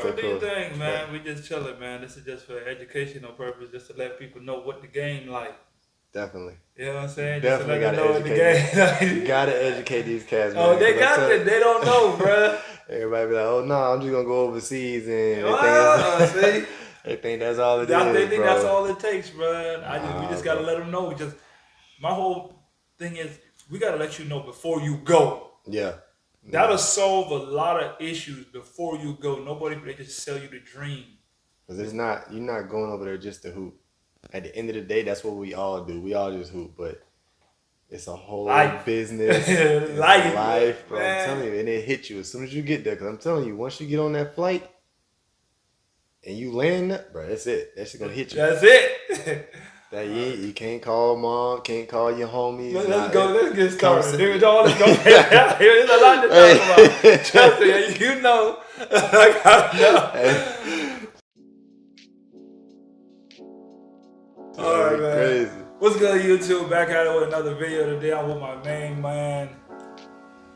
What do you cool. think, man? We just chilling, man. This is just for educational purpose, just to let people know what the game like. Definitely. You know what I'm You saying? Just to definitely let them gotta know what the educate these. game You like. gotta educate these cats, Oh, man. they Cause got it. They don't know, bruh. everybody be like, "Oh no, I'm just gonna go overseas," and they think Well, see, it's, they think that's all it they is, think that's bro. all it takes, bruh. We Nah, just gotta bro. let them know. Just my whole thing is, we gotta let you know before you go. Yeah, That'll yeah. solve a lot of issues before you go. Nobody, they just sell you the dream. Cause it's not you're not going over there just to hoop. At the end of the day, that's what we all do. We all just hoop, but it's a whole Life. business. It's Life, life, bro. I'm telling man. you, and it hit you as soon as you get there. Cause I'm telling you, once you get on that flight and you land, bro, that's it. That's gonna hit you. That's it. That you can't call mom, can't call your homies. Let's go. Let's get Come started. sit. Dude, let's go. There's a lot to talk about. Trust me, you know. Like I know. All right, man. Crazy. What's good, YouTube? Back at it with another video today. I'm with my main man,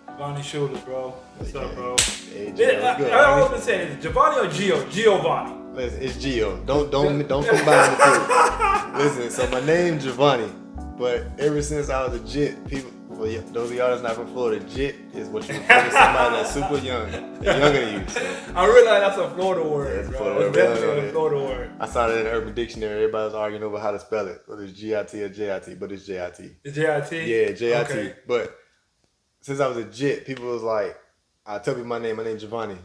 Jovonni Shuler, bro. What's up, bro? Hey, Gio, what's good, I homie? always say, is it Jovonni or Gio? Giovanni. Listen, it's Gio. Don't combine the two. Listen, so my name's Jovonni, but ever since I was a jit, people, for those of y'all that's not from Florida, jit is what you refer to somebody that's super young, they're younger than you. So. I realize that's a Florida word, It's a bro. Florida word. It's definitely a Florida word. I saw it in the Urban Dictionary. Everybody was arguing over how to spell it, whether it's G-I-T or J-I-T, but it's J-I-T. It's J-I-T? Yeah, J-I-T. Okay. But since I was a jit, people was like, I tell people my name's Jovonni.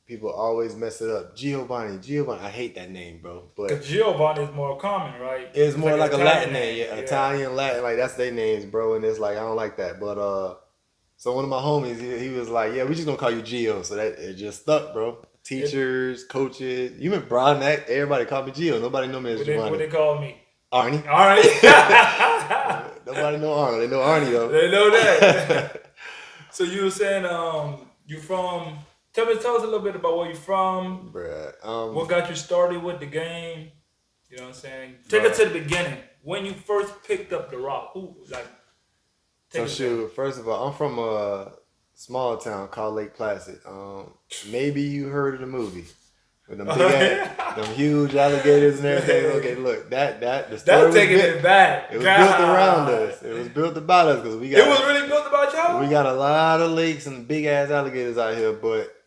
People always mess it up. Giovanni. I hate that name, bro. But because Giovanni is more common, right? it's more like a Latin name. Yeah. Italian, Latin, like that's their names, bro. And it's like I don't like that. But so one of my homies, he was like, yeah, we just gonna call you Gio. So that it just stuck, bro. Teachers, coaches, even Brown Act, everybody called me Gio. Nobody know me as Giovanni. What they call me? Arnie. All right. Nobody know Arnold. They know Arnie though. They know that. So you were saying you from? Tell us a little bit about where you're from. Bruh, what got you started with the game? You know what I'm saying? Take it to the beginning. When you first picked up the rock, who like? So shoot, first of all, I'm from a small town called Lake Placid. Maybe you heard of the movie with them big ass, them huge alligators and everything. Okay, look, the story was taking built, it back. It was built around us. It was built about us because we got. It was really built about y'all. We got a lot of lakes and big ass alligators out here, but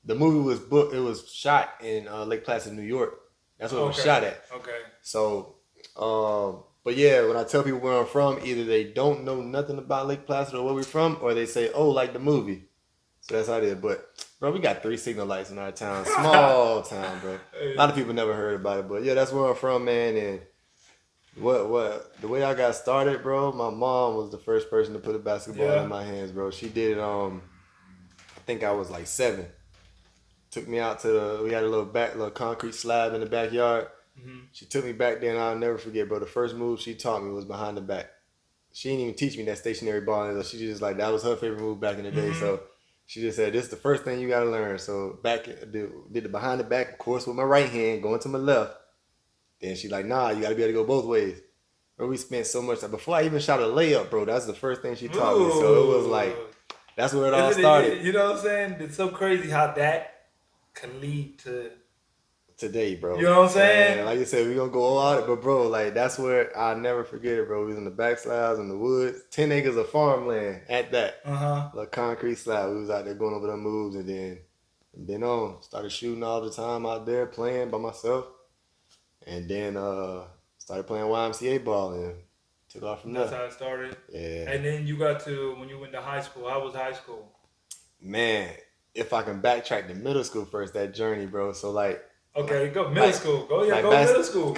the movie was booked. It was shot in Lake Placid, New York. That's what it was shot at. Okay. So, but yeah, when I tell people where I'm from, either they don't know nothing about Lake Placid or where we're from, or they say, "Oh, like the movie." So that's how it is. But bro, we got 3 signal lights in our town, small town, bro. A lot of people never heard about it, but yeah, that's where I'm from, man. And what the way I got started, bro. My mom was the first person to put a basketball in my hands, bro. She did it. I think I was like 7. Took me out to we had a little concrete slab in the backyard. Mm-hmm. She took me back there, and I'll never forget, bro. The first move she taught me was behind the back. She didn't even teach me that stationary ball. She just like that was her favorite move back in the day. Mm-hmm. So she just said, "This is the first thing you gotta learn." So back did the behind the back, of course, with my right hand going to my left. Then she like, "Nah, you gotta be able to go both ways." Bro, we spent so much time before I even shot a layup, bro. That's the first thing she taught me. So it was like that's where it all started. You know what I'm saying? It's so crazy how that can lead to today, bro. You know what I'm saying? And like you said, we gonna go all out, but bro, like that's where I'll never forget it, bro. We was in the back slabs in the woods, 10 acres of farmland at that. The concrete slab. We was out there going over the moves, and then started shooting all the time out there, playing by myself, and then started playing YMCA ball and took off from there. That's how it started. Yeah. And then you got to when you went to high school. How was high school? Man, if I can backtrack to middle school first, that journey, bro. So like. Okay, go middle school. Go middle school.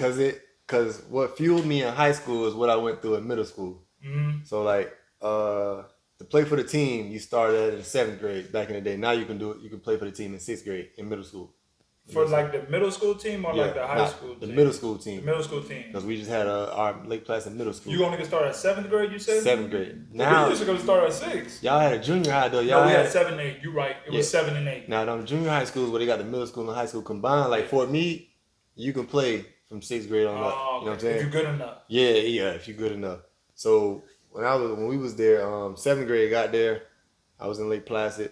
Cause what fueled me in high school is what I went through in middle school. Mm-hmm. So like to play for the team, you started in 7th grade back in the day. Now you can do it. You can play for the team in 6th grade in middle school. For like the middle school team or like the high school team? The middle school team. The middle school team. Because we just had our Lake Placid middle school. You only can start at 7th grade, you said? 7th grade. Now we used to go start at 6. Y'all had a junior high though. We had 7 and 8. You're right. It was 7 and 8. Now them junior high schools where they got the middle school and high school combined, like Fort Meade, you can play from 6th grade on up. Okay. You know what I'm saying? If you're good enough. Yeah, if you're good enough. So when we was there, 7th grade got there, I was in Lake Placid.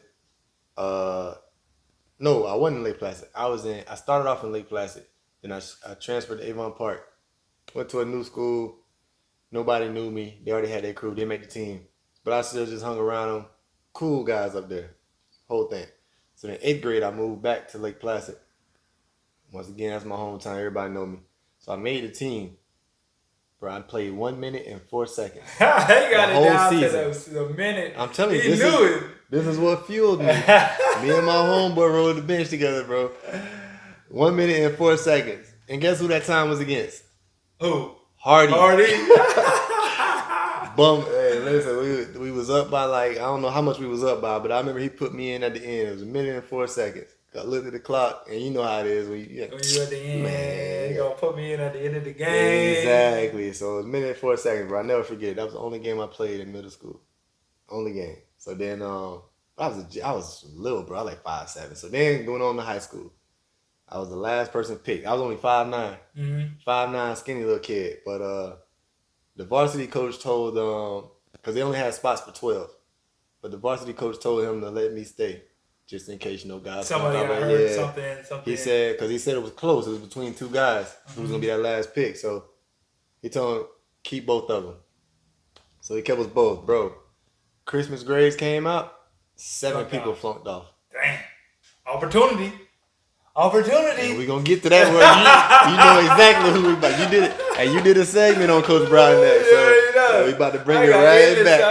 No, I wasn't in Lake Placid. I started off in Lake Placid. Then I transferred to Avon Park. Went to a new school. Nobody knew me. They already had their crew. They made the team. But I still just hung around them. Cool guys up there. Whole thing. So in 8th grade, I moved back to Lake Placid. Once again, that's my hometown. Everybody know me. So I made the team. Bro, I played 1 minute and 4 seconds. He got it down season. to the minute. I'm telling you, he knew it. This is what fueled me. Me and my homeboy rode the bench together, bro. 1 minute and 4 seconds. And guess who that time was against? Who? Hardy. Bum. Hey, listen, we was up by like, I don't know how much we was up by, but I remember he put me in at the end. It was 1 minute and 4 seconds. I looked at the clock, and you know how it is. When you at the end, man, you gonna put me in at the end of the game. Exactly. So it was 1 minute and 4 seconds, bro. I never forget it. That was the only game I played in middle school. Only game. So then I was little, bro. I was like 5'7". So then going on to high school, I was the last person picked. I was only 5'9". 5'9", skinny little kid. But the varsity coach told because they only had spots for 12, but the varsity coach told him to let me stay. Just in case, guys. Somebody got hurt, something. He said, because he said it was close. It was between two guys who was going to be that last pick. So he told him, keep both of them. So he kept us both, bro. Christmas grades came out. 7 people flunked off. Damn. Opportunity. And we going to get to that word. You know exactly who we about. You did it. And you did a segment on Coach Brown next. So we about to bring it right back.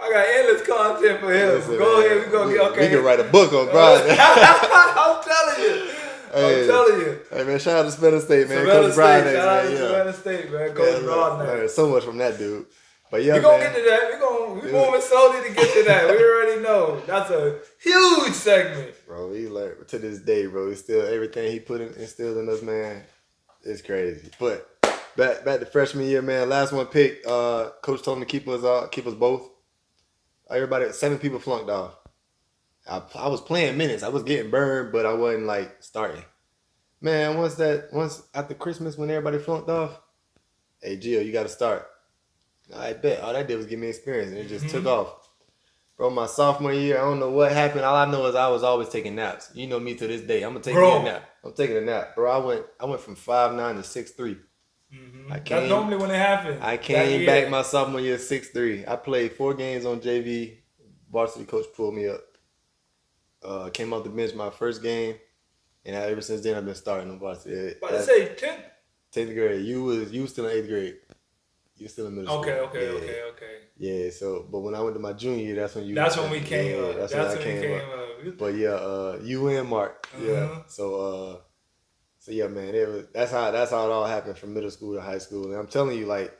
I got endless content for him. Listen, go ahead, we gonna get okay. We can write a book on Brown. I'm telling you. Hey man, shout out to Savannah State, man. Savannah State, man. Coach Brown next. So much from that dude. But yeah, we're gonna get to that. We're moving slowly to get to that. We already know. That's a huge segment. Bro, he learned to this day, bro. It's still everything he instilled in us, man. It's crazy. But back to freshman year, man. Last one picked. Coach told him to keep us both. Everybody, 7 people flunked off. I was playing minutes. I was getting burned, but I wasn't like starting. Man, once after Christmas when everybody flunked off, hey Gio, you got to start. I bet all that did was give me experience, and it just took off. Bro, my sophomore year, I don't know what happened. All I know is I was always taking naps. You know me to this day. I'm gonna take a nap. I'm taking a nap, bro. I went from 5'9" to 6'3". That's normally when it happens. I came back my sophomore year 6'3". I played 4 games on JV. Varsity coach pulled me up. Came off the bench my first game, and ever since then I've been starting on varsity. But I say 10th grade. You was still in 8th grade. You were still in middle school. Okay. Yeah. So, but when I went to my junior year, that's when we came up. That's when I came up. But yeah, you and Mark. Yeah. So yeah, man, that's how it all happened from middle school to high school. And I'm telling you, like,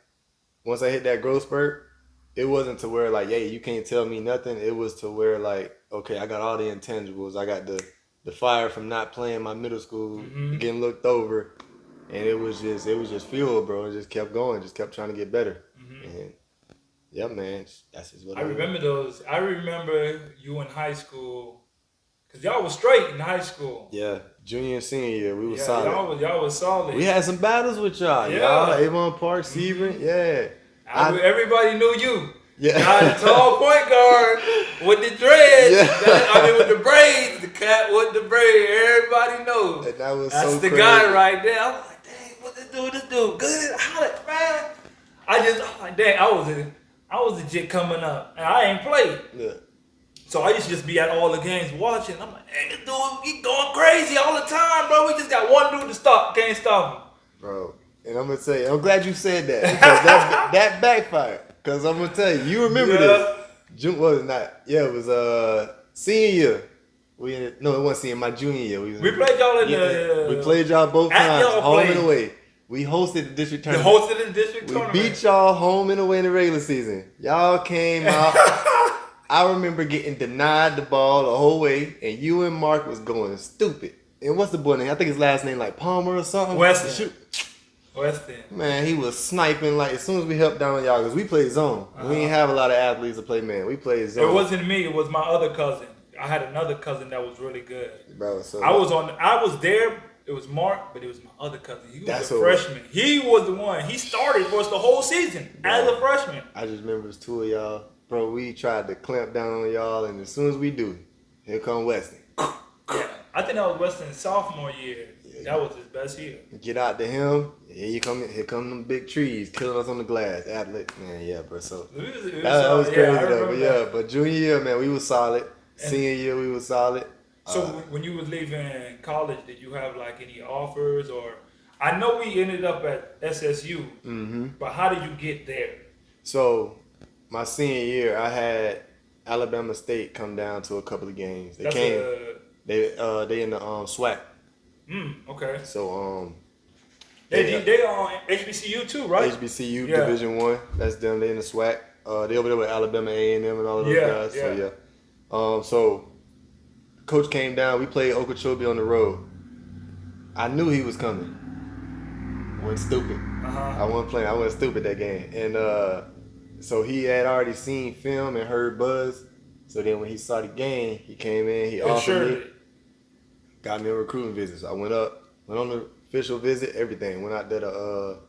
once I hit that growth spurt, it wasn't to where like, hey, you can't tell me nothing. It was to where like, okay, I got all the intangibles. I got the fire from not playing my middle school, getting looked over, and it was just fuel, bro. It just kept going, just kept trying to get better. And yeah, man, that's just what I remember those. I remember you in high school. Cause y'all was straight in high school. Yeah, junior and senior year, we was solid. Y'all was solid. We had some battles with y'all. Y'all, Avon Park, Sebring, everybody knew you. Yeah. Y'all the tall point guard with the dreads. Yeah. With the braids, the cat with the braid. Everybody knows. And that's so the crazy guy right there. I was like, dang, what this dude good? Man. I was like, dang, I was legit coming up, and I ain't played. Yeah. So I used to just be at all the games watching. I'm like, hey, this dude, he going crazy all the time, bro. We just got one dude to stop. Can't stop him. Bro, and I'm going to say, I'm glad you said that. Because that backfired. Because I'm going to tell you, you remember this. It was senior year. It wasn't senior, my junior year. We played y'all in we played y'all both times, home and away. We hosted the district tournament. We beat y'all home and away in the regular season. Y'all came out. I remember getting denied the ball the whole way, and you and Mark was going stupid. And what's the boy name? I think his last name like Palmer or something. Weston. Man, he was sniping like as soon as we helped down on y'all, because we played zone. We didn't have a lot of athletes to play man. We played zone. It wasn't me. It was my other cousin. I had another cousin that was really good. Bro, so I was there. It was Mark, but it was my other cousin. He was a freshman. He was the one. He started for us the whole season as a freshman. I just remember there's 2 of y'all. Bro, we tried to clamp down on y'all, and as soon as we do, Here come Weston. Yeah, I think that was Weston's sophomore year. Yeah. That was his best year. Get out to him. Here come them big trees killing us on the glass. Athlete, man, yeah, bro. So that was crazy though. But yeah, but junior year, man, we was solid. Senior year, we was solid. So when you was leaving college, did you have like any offers or? I know we ended up at SSU, but how did you get there? So my senior year, I had Alabama State come down to a couple of games. They They in the SWAC. Okay. So they on HBCU too, right? HBCU Division 1. That's them. They in the SWAC. They over there with Alabama A&M and all of those guys. Yeah. So so coach came down. We played Okeechobee on the road. I knew he was coming. I went stupid. I wasn't playing. I went stupid that game. And so he had already seen film and heard buzz. So then when he saw the game, he came in. He offered me. Got me a recruiting visit. So I went on the official visit. Everything went out there to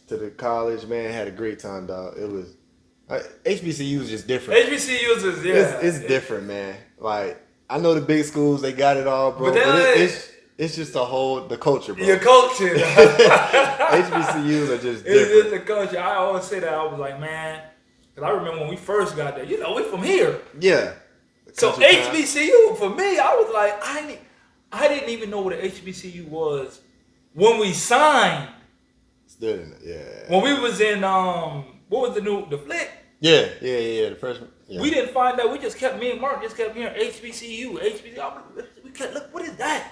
the college. Man, had a great time, dog. It was HBCU is just different. HBCUs is it's different, man. Like I know the big schools, they got it all, bro. But it's just the culture, bro. Your culture. HBCUs are just different. It's just the culture. I always say that. I was like, man, because I remember when we first got there. We from here. Yeah. So HBCU for me, I was like, I didn't even know what an HBCU was when we signed. Still in it, yeah. When we was in what was the flick? Yeah, the freshman. Yeah. We didn't find out. Me and Mark just kept hearing HBCU. We kept look. What is that?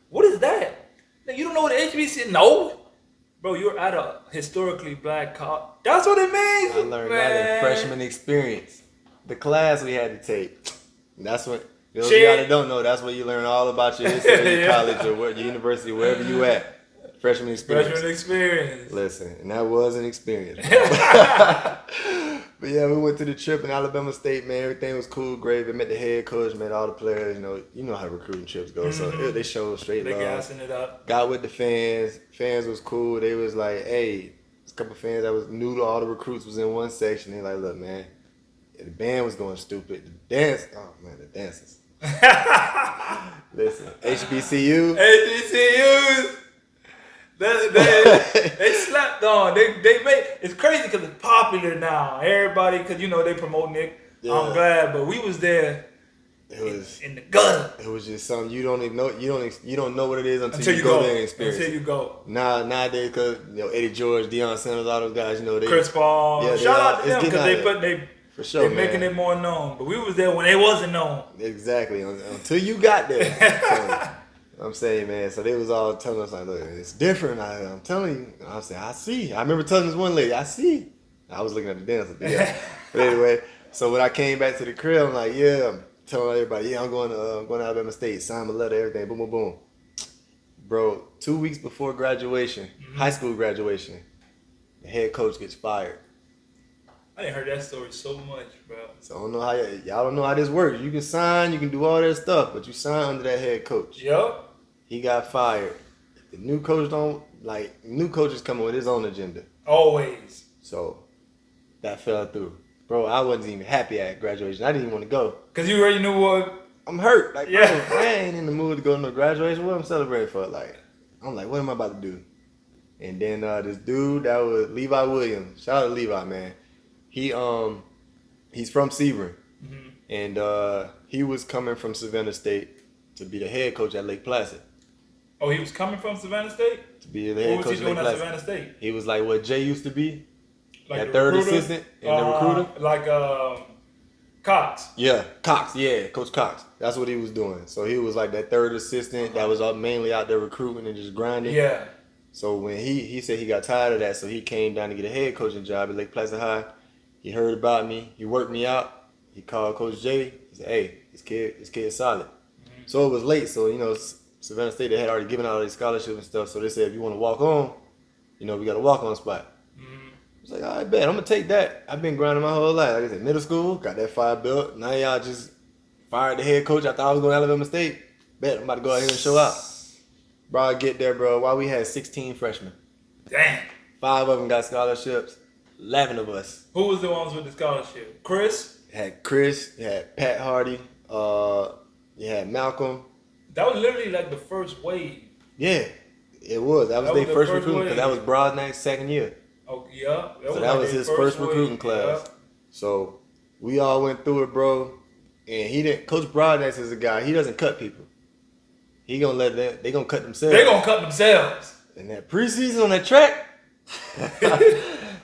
What is that? You don't know what HBCU? No, bro. You're at a historically black college. That's what it means. I learned that in freshman experience. The class we had to take. That's what those of y'all that don't know. That's where you learn all about your history, your college or your university, wherever you at. Freshman experience. Listen, and that was an experience. But yeah, we went to the trip in Alabama State, man. Everything was cool, great. We met the head coach, met all the players. You know how recruiting trips go. So they showed straight love. They gassing it up. Got with the fans. Fans was cool. They was like, hey, a couple of fans that was new to all the recruits was in one section. They like, look, man, the band was going stupid. The dances. Listen, HBCUs. They slept on. They made it's crazy because it's popular now. Everybody, because they promote Nick. Yeah. I'm glad, but we was there. It was in the gutter. It was just something you don't even know. You don't know what it is until you go there and experience. Until you go. Nowadays, because Eddie George, Deion Sanders, all those guys, they Chris Paul. Yeah, shout out to them because for sure, they're making it more known. But we was there when it wasn't known. Exactly. Until you got there. I'm saying, man, so they was all telling us, like, look, it's different. I'm telling you. I'm saying, I see. I remember telling this one lady, I see. I was looking at the dancer. Yeah. But anyway, so when I came back to the crib, I'm like, I'm telling everybody, I'm going to Alabama State, sign my letter, everything, boom, boom, boom. Bro, 2 weeks before graduation, high school graduation, the head coach gets fired. I didn't heard that story so much, bro. So I don't know how y'all don't know how this works. You can sign, you can do all that stuff, but you sign under that head coach. Yep. He got fired. The new coach new coach is coming with his own agenda. Always. So that fell through. Bro, I wasn't even happy at graduation. I didn't even want to go. Because you already knew what? I'm hurt. Like, bro, I ain't in the mood to go to no graduation. What I'm celebrating for? Like, I'm like, what am I about to do? And then this dude, that was Levi Williams. Shout out to Levi, man. He's from Sebring. And he was coming from Savannah State to be the head coach at Lake Placid. Oh, he was coming from Savannah State? To be the head coach at Lake Placid. What was he doing at Savannah State? He was like what Jay used to be. Like that third assistant and the recruiter. Like Cox. Yeah, Cox. Yeah, Coach Cox. That's what he was doing. So he was like that third assistant that was mainly out there recruiting and just grinding. Yeah. So when he said he got tired of that, so he came down to get a head coaching job at Lake Placid High. He heard about me. He worked me out. He called Coach Jay. He said, hey, this kid's solid. So it was late. So, Savannah State, they had already given out all these scholarships and stuff. So they said, if you want to walk on, we got a walk-on spot. I was like, all right, bet. I'm going to take that. I've been grinding my whole life. Like I said, middle school, got that fire built. Now y'all just fired the head coach. I thought I was going to Alabama State. Bet, I'm about to go out here and show out. Bro, I get there, bro. While we had 16 freshmen. Damn. 5 of them got scholarships. 11 of us. Who was the ones with the scholarship? Chris? Had Chris, you had Pat Hardy, you had Malcolm. That was literally like the first wave. Yeah, it was. That was their first recruiting because that was Brodnack's second year. Oh, yeah. So that was his first recruiting class. Yeah. So we all went through it, bro. And he didn't. Coach Brodnack is a guy. He doesn't cut people. He gonna let them. They gonna cut themselves. They gonna cut themselves. And that preseason on that track.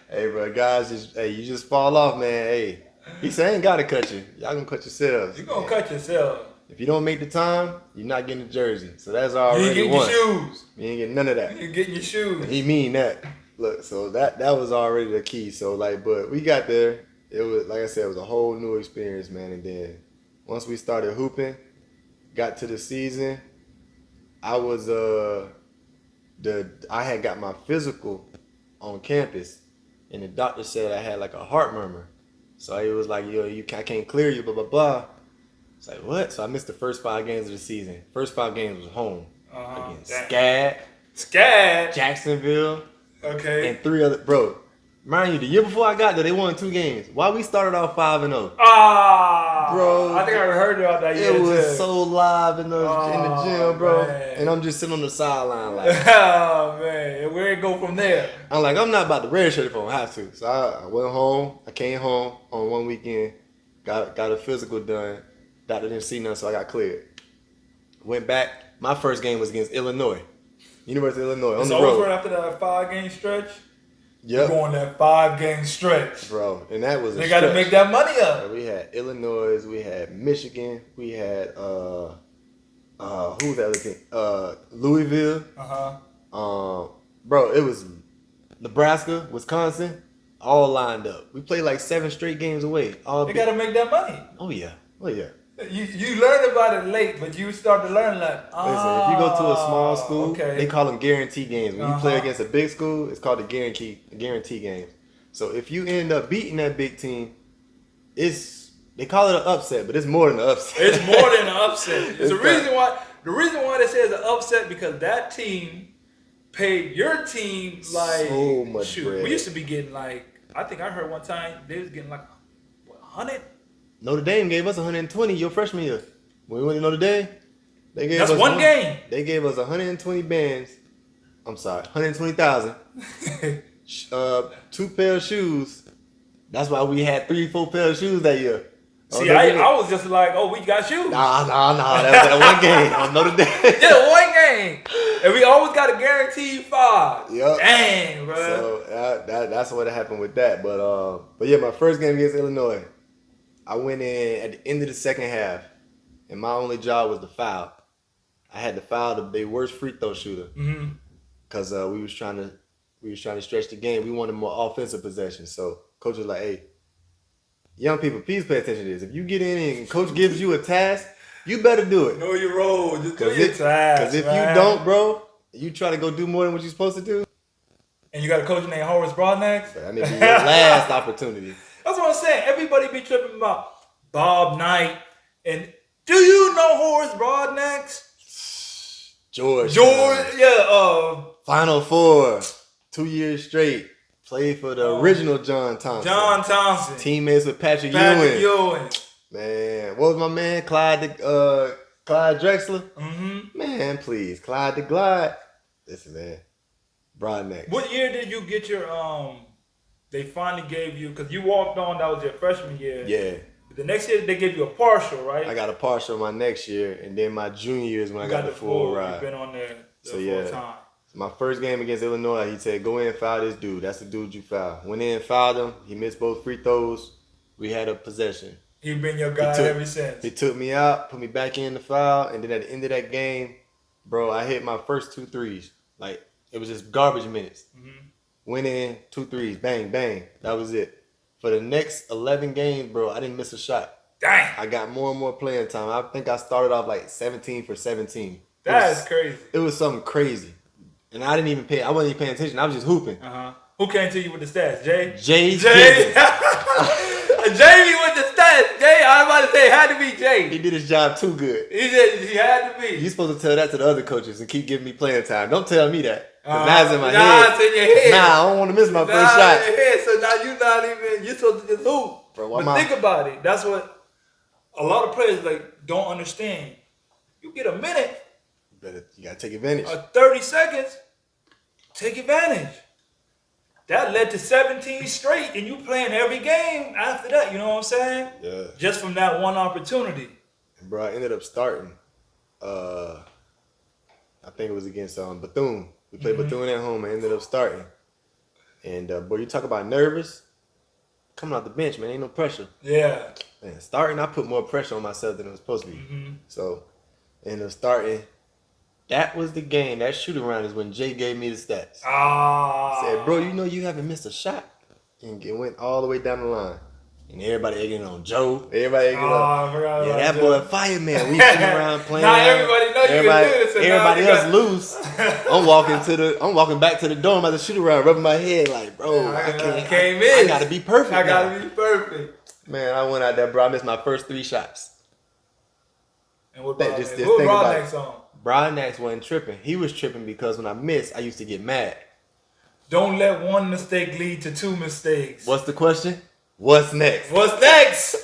Hey, bro, guys, you just fall off, man. Hey, he said, I ain't gotta cut you. Y'all gonna cut yourselves. You gonna cut yourself. If you don't make the time, you're not getting the jersey. So that's already You ain't getting one. your shoes. You ain't getting none of that. You ain't getting your shoes. He mean that. Look, so that was already the key. So like, but we got there. It was, like I said, it was a whole new experience, man. And then once we started hooping, got to the season, I was I had got my physical on campus, and the doctor said I had like a heart murmur. So he was like, yo, I can't clear you, blah blah blah. It's like, what? So I missed the first 5 games of the season. First 5 games was home against SCAD, Jacksonville, okay, and 3 other. Bro, mind you, the year before I got there, they won 2 games. Why we started off 5-0? Ah, bro, I think I heard about that. It was so live in the gym, bro. Man. And I'm just sitting on the sideline like, oh man, where it go from there? I'm like, I'm not about to redshirt if I don't have to. So I went home. I came home on one weekend, got a physical done. Doctor didn't see nothing, so I got cleared. Went back. My first game was against Illinois, University of Illinois, on the road. Right after that 5-game stretch. Yep. We're going that 5-game stretch, bro. And that was they got to make that money up. We had Illinois, we had Michigan, we had who's the other team? Louisville. Bro, it was Nebraska, Wisconsin, all lined up. We played like 7 straight games away. They got to make that money. Oh yeah. Oh yeah. You learned about it late, but you start to learn like, listen, if you go to a small school, okay, they call them guarantee games. When you play against a big school, it's called the guarantee games. So if you end up beating that big team, they call it an upset, but it's more than an upset. It's more than an upset. It's the reason why they say it's an upset because that team paid your team like so much bread. We used to be getting like, I think I heard one time they was getting like 100. Notre Dame gave us 120 your freshman year. When we went to Notre Dame, they gave us one game. They gave us 120 bands. I'm sorry, 120,000. 2 pair of shoes. That's why we had 3-4 pair of shoes that year. See, I was just like, oh, we got shoes. Nah. That was that one game on Notre Dame. Yeah, one game. And we always got a guaranteed 5. Yep. Dang, bro. So that's what happened with that. But yeah, my first game against Illinois, I went in at the end of the second half, and my only job was to foul. I had to foul their worst free throw shooter because we was trying to stretch the game. We wanted more offensive possession. So coach was like, "Hey, young people, please pay attention to this. If you get in and coach gives you a task, you better do it. Know your role. Just do your task. Because if you don't, bro, you try to go do more than what you're supposed to do. And you got a coach named Horace Brodnack. That may be your last opportunity." That's what I'm saying. Everybody be tripping about Bob Knight. And do you know Horace Brodnack? George. Yeah. Final Four. 2 years straight. Played for the original John Thompson. Teammates with Patrick Ewing. Man, what was my man? Clyde Drexler? Mm-hmm. Man, please. Clyde the Glide. Listen, man. Brodnack. What year did you get your they finally gave you, because you walked on, that was your freshman year. Yeah. The next year they gave you a partial, right? I got a partial my next year, and then my junior year is when I got the full ride. You've been on there full time. So my first game against Illinois, he said, go in and foul this dude. That's the dude you foul. Went in and fouled him. He missed both free throws. We had a possession. He's been your guy ever since. He took me out, put me back in the foul, and then at the end of that game, bro, I hit my first 2 threes. Like, it was just garbage minutes. Mm-hmm. Went in, 2 threes, bang, bang. That was it. For the next 11 games, bro, I didn't miss a shot. Dang. I got more and more playing time. I think I started off like 17 for 17. That's crazy. It was something crazy. And I wasn't even paying attention. I was just hooping. Who came to you with the stats? Jay? Jay. Jamie with the stats. Jay, I was about to say, it had to be Jay. He did his job too good. He had to be. You're supposed to tell that to the other coaches and keep giving me playing time. Don't tell me that. Now it's in my head. Now it's in your head. Nah, I don't want to miss my first shot. In your head, so now you're supposed to just hoop. Bro, But think about it. That's what a lot of players like don't understand. You get a minute, You gotta take advantage. 30 seconds, take advantage. That led to 17 straight, and you playing every game after that. You know what I'm saying? Yeah. Just from that one opportunity. And bro, I ended up starting. I think it was against Bethune. We played Bethune at home. I ended up starting. And boy, you talk about nervous. Coming off the bench, man, ain't no pressure. Yeah. Man, starting, I put more pressure on myself than it was supposed to be. So, ended up starting. That was the game. That shoot around is when Jay gave me the stats. Said, bro, you know you haven't missed a shot. And it went all the way down the line. And everybody egging on Joe. Everybody egging on. Yeah, that Joe. boy fireman. We sitting around playing. Now everybody know you can do this. Everybody else loose. I'm walking back to the dorm at the shoot around, rubbing my head like, bro, I gotta be perfect. I gotta be perfect. Man, I went out there, bro. I missed my first 3 shots. And what about next? What brought next on? Brian Nax wasn't tripping. He was tripping because when I missed, I used to get mad. Don't let one mistake lead to 2 mistakes. What's the question? What's next? What's next?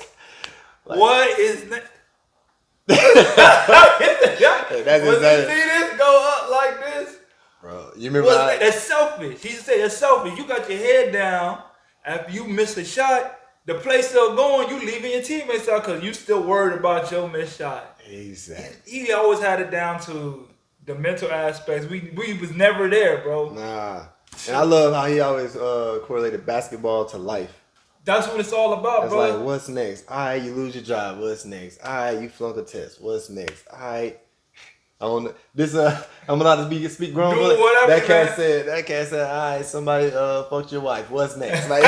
Like, what is next? That's when you see this go up like this, bro. You remember that's selfish. He said it's selfish. You got your head down after you miss a shot. The play still going. You leaving your teammates out because you still worried about your missed shot. Exactly. He always had it down to the mental aspects. We was never there, bro. Nah. And I love how he always correlated basketball to life. That's what it's all about, bro. It's like, what's next? All right, you lose your job. What's next? All right, you flunk a test. What's next? All right. I'm allowed to speak grown. That cat said, all right, somebody fucked your wife. What's next? Like,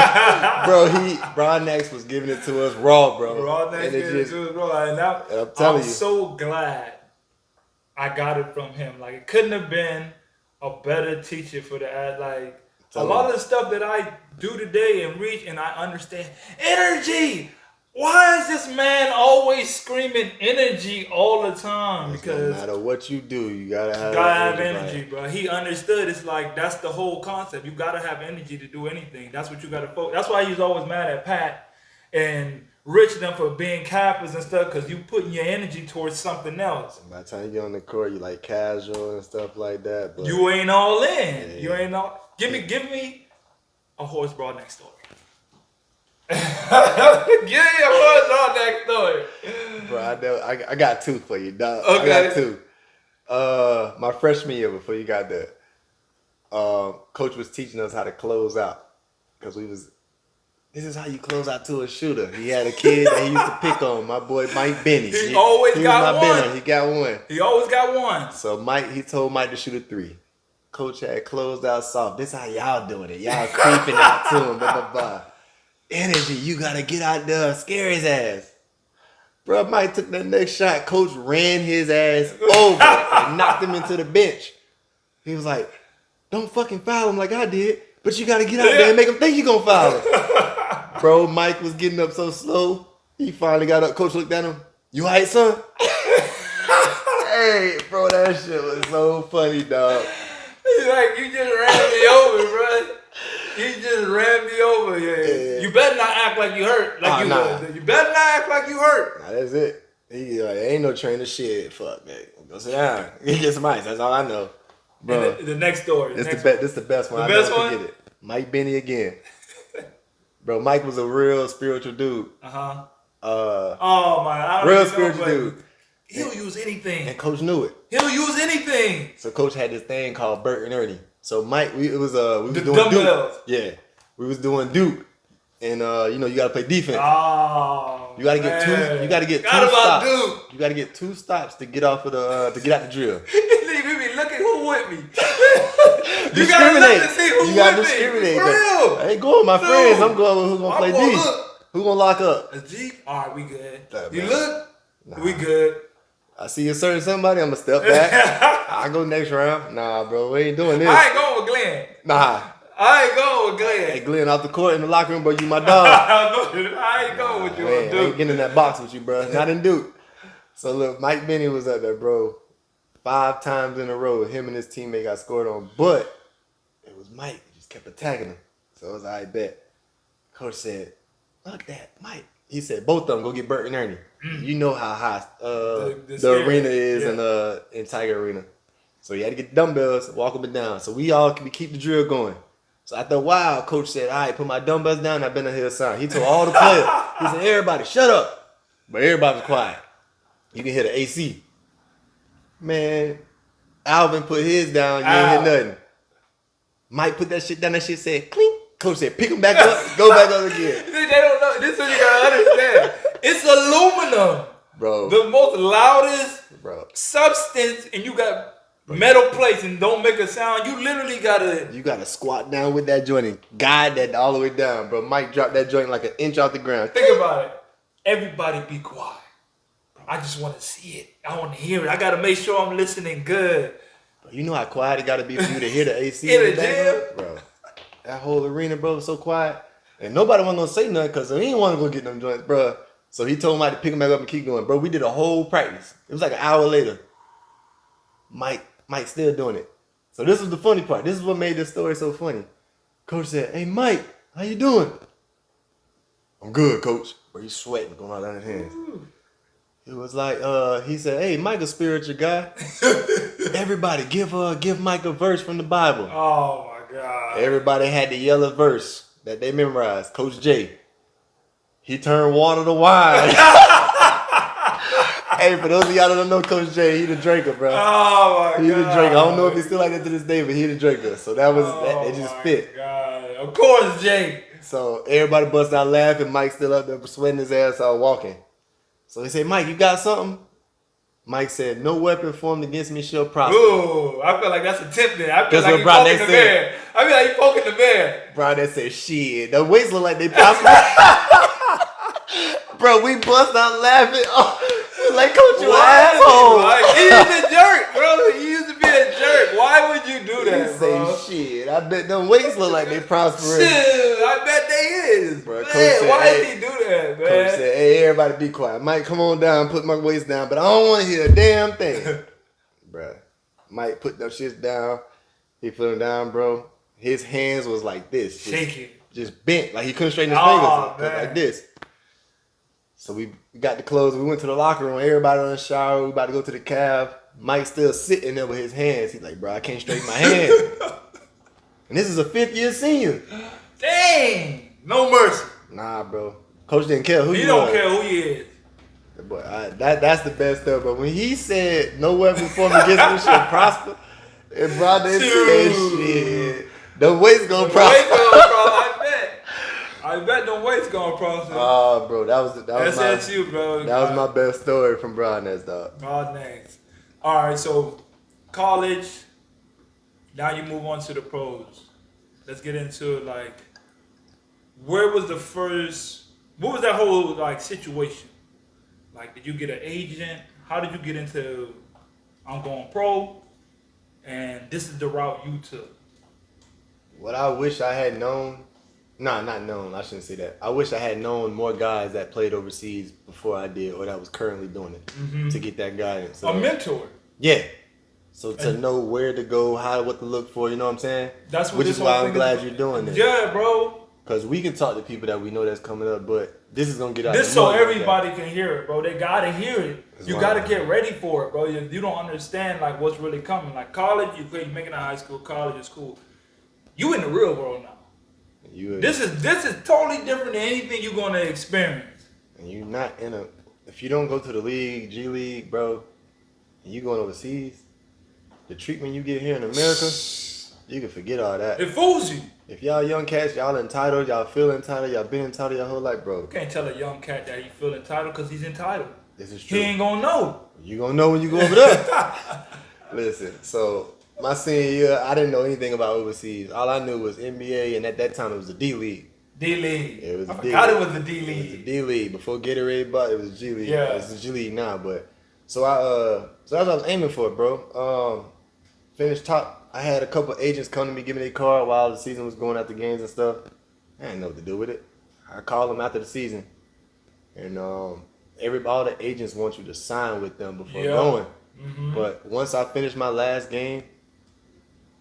bro, Brian Nax was giving it to us raw, bro. Brian Nax giving it to us raw. And I'm so glad I got it from him. Like, it couldn't have been a better teacher for the ad. Like, a lot of the stuff that I do today and reach, and I understand energy. Why is this man always screaming energy all the time? Because no matter what you do, you gotta have energy, bro. He understood. It's like that's the whole concept. You gotta have energy to do anything. That's what you gotta focus. That's why he was always mad at Pat and Rich them for being cappers and stuff, because you putting your energy towards something else. By the time you get on the court, you like casual and stuff like that. But you ain't all in. Yeah. You ain't all. Give me a horse broad next story. Give me a horse broad next story. Bro, I got 2 for you, dog. Okay. I got 2. My freshman year, before you got there, coach was teaching us how to close out. Because this is how you close out to a shooter. He had a kid that he used to pick on, my boy Mike Benny. He always got one. Benner. He got one. He always got one. So he told Mike to shoot a 3. Coach had closed out soft. This how y'all doing it. Y'all creeping out to him. Blah, blah, blah. Energy, you gotta get out there, scare his ass. Bro, Mike took that next shot. Coach ran his ass over and knocked him into the bench. He was like, don't fucking foul him like I did, but you gotta get out there and make him think you gonna foul him. Bro, Mike was getting up so slow. He finally got up. Coach looked at him. You all right, son? Hey, bro, that shit was so funny, dog. He's like, you just ran me over, bro. You just ran me over. Yeah. You better not act like you hurt. You better not act like you hurt. Nah, that's it. He like, ain't no trainer shit. Fuck, man. Go sit down. Get some ice. That's all I know. Bro, the next story. This the best one. The best one? Forget it. Mike Benny again. Bro, Mike was a real spiritual dude. Oh my! Real spiritual dude. He'll use anything. And Coach knew it. He'll use anything. So Coach had this thing called Bert and Ernie. So Mike, we was doing dumbbells. Duke. Yeah, we was doing Duke, and you gotta play defense. Oh, you gotta get 2. You gotta get 2 stops. Duke. You gotta get 2 stops to get off of to get out the drill. We be looking who with me. You gotta look to see who with me. For real. I ain't going with my friends. I'm going with who's gonna play D. Who gonna lock up? A G. All right, we good. You look. Nah. We good. I see you serving somebody, I'm gonna step back. I'll go next round. Nah, bro, we ain't doing this. I ain't going with Glenn. Nah. I ain't going with Glenn. Hey, Glenn, off the court in the locker room, bro, you my dog. I ain't going with you, man, Duke. I ain't getting in that box with you, bro. Not in Duke. So look, Mike Benny was up there, bro. 5 times in a row, him and his teammate got scored on, but it was Mike. He just kept attacking him. So it was, I bet. Coach said, Fuck that, Mike. He said, both of them go get Bert and Ernie. You know how high The arena is in Tiger Arena. So he had to get dumbbells, walk up and down. So we keep the drill going. So after a while, coach said, all right, put my dumbbells down. I've been a hill sign. He told all the players, he said, everybody, shut up. But everybody was quiet. You can hear the AC. Man, Alvin put his down. You ain't hear nothing. Mike put that shit down. That shit said, clink. Coach said, pick him back up, go back up again. They don't know. This is what you gotta understand. It's aluminum. Bro. The most loudest Bro. substance, and you got metal plates and don't make a sound. You literally gotta... You gotta squat down with that joint and guide that all the way down, bro. Mike dropped that joint like an inch off the ground. Think about it. Everybody be quiet. I just want to see it. I want to hear it. I gotta make sure I'm listening good. Bro, you know how quiet it gotta be for you to hear the AC In in the the back, bro? That whole arena, bro, was so quiet. And nobody wasn't gonna say nothing because he didn't want to go get them joints, bro. So he told Mike to pick him back up and keep going. Bro, we did a whole practice. It was like an hour later. Mike still doing it. So this was the funny part. This is what made this story so funny. Coach said, hey, Mike, how you doing? I'm good, coach. Bro, he's sweating going out down his hands. It was like, he said, hey, Mike a spiritual guy. Everybody, give Mike a verse from the Bible. Oh, my God. Everybody had the yellow verse that they memorized. Coach J. He turned water to wine. Hey, for those of y'all that don't know Coach J, he the drinker, bro. Oh, my God. He the drinker. I don't know if he's still like that to this day, but he the drinker. So that was, it just fit. God. Of course, Jay. So everybody bust out laughing. Mike still up there sweating his ass out walking. So he said, Mike, you got something? Mike said, no weapon formed against me shall prosper. Ooh, I feel like that's attempted. I feel That's like what he's Brown poking the bear. I feel like he's poking the bear. Bro, that said, shit. The weights look like they prosper. Bro, we bust out laughing. Oh, like, coach, you asshole. He is a jerk, bro. He used to be a jerk. Why would you do that, He bro? say, shit, I bet them weights look like they prospering. Shit, I bet they is. Bro, Man, said, why hey, did he do that, man? Coach said, hey, everybody be quiet. Mike, come on down, put my weights down, but I don't want to hear a damn thing. Bro, Mike put them shits down. He put them down, bro. His hands was like this. Shaking. Just bent. Like he couldn't straighten his fingers. Like this. So we got the clothes. We went to the locker room. Everybody in the shower. We about to go to the cab. Mike still sitting there with his hands. He's like, bro, I can't straighten my hands. And this is a 5th-year senior. Dang. No mercy. Nah, bro. Coach didn't care who He you don't was. care who he is. But that's the best stuff. But when he said, no weapon formed against me shall prosper, and bro, they said, shit, the weights gonna prosper. I bet them weights gonna prosper. Oh, bro, that was SSU, bro. That was my best story from Broadness, dog. Broadness. All right, so college. Now you move on to the pros. Let's get into like, where was the first? What was that whole like situation? Like, did you get an agent? How did you get into? I'm going pro, and this is the route you took. What I wish I had known. Nah, not known. I shouldn't say that. I wish I had known more guys that played overseas before I did, or that was currently doing it, to get that guidance. So, a mentor. Yeah. So to know where to go, what to look for, you know what I'm saying? That's what Which this is why whole I'm thing glad is. you're doing this. Yeah, bro. Because we can talk to people that we know that's coming up, but this is gonna get out. This so everybody can hear it, bro. They gotta hear it. That's You why. gotta get ready for it, bro. You don't understand like what's really coming. Like college, you make it in high school. College is cool. You in the real world now. This is totally different than anything you're gonna experience. And you're not if you don't go to the league, G League, bro, and you going overseas, the treatment you get here in America, you can forget all that. It fools you. If y'all young cats, y'all entitled, y'all feel entitled, y'all been entitled your whole life, bro. You can't tell a young cat that he feel entitled because he's entitled. This is true. He ain't gonna know. You gonna know when you go over there. Listen, so my senior year, I didn't know anything about overseas. All I knew was NBA, and at that time it was the D League. D League. It was I the forgot D-League. it was the D It was the League. D League before Gatorade, but it was G League. Yeah. It's the G League now, but so that's what I was aiming for, bro. Finished top. I had a couple agents come to me, give me their card while the season was going out the games and stuff. I didn't know what to do with it. I called them after the season, and all the agents want you to sign with them before going. Mm-hmm. But once I finished my last game,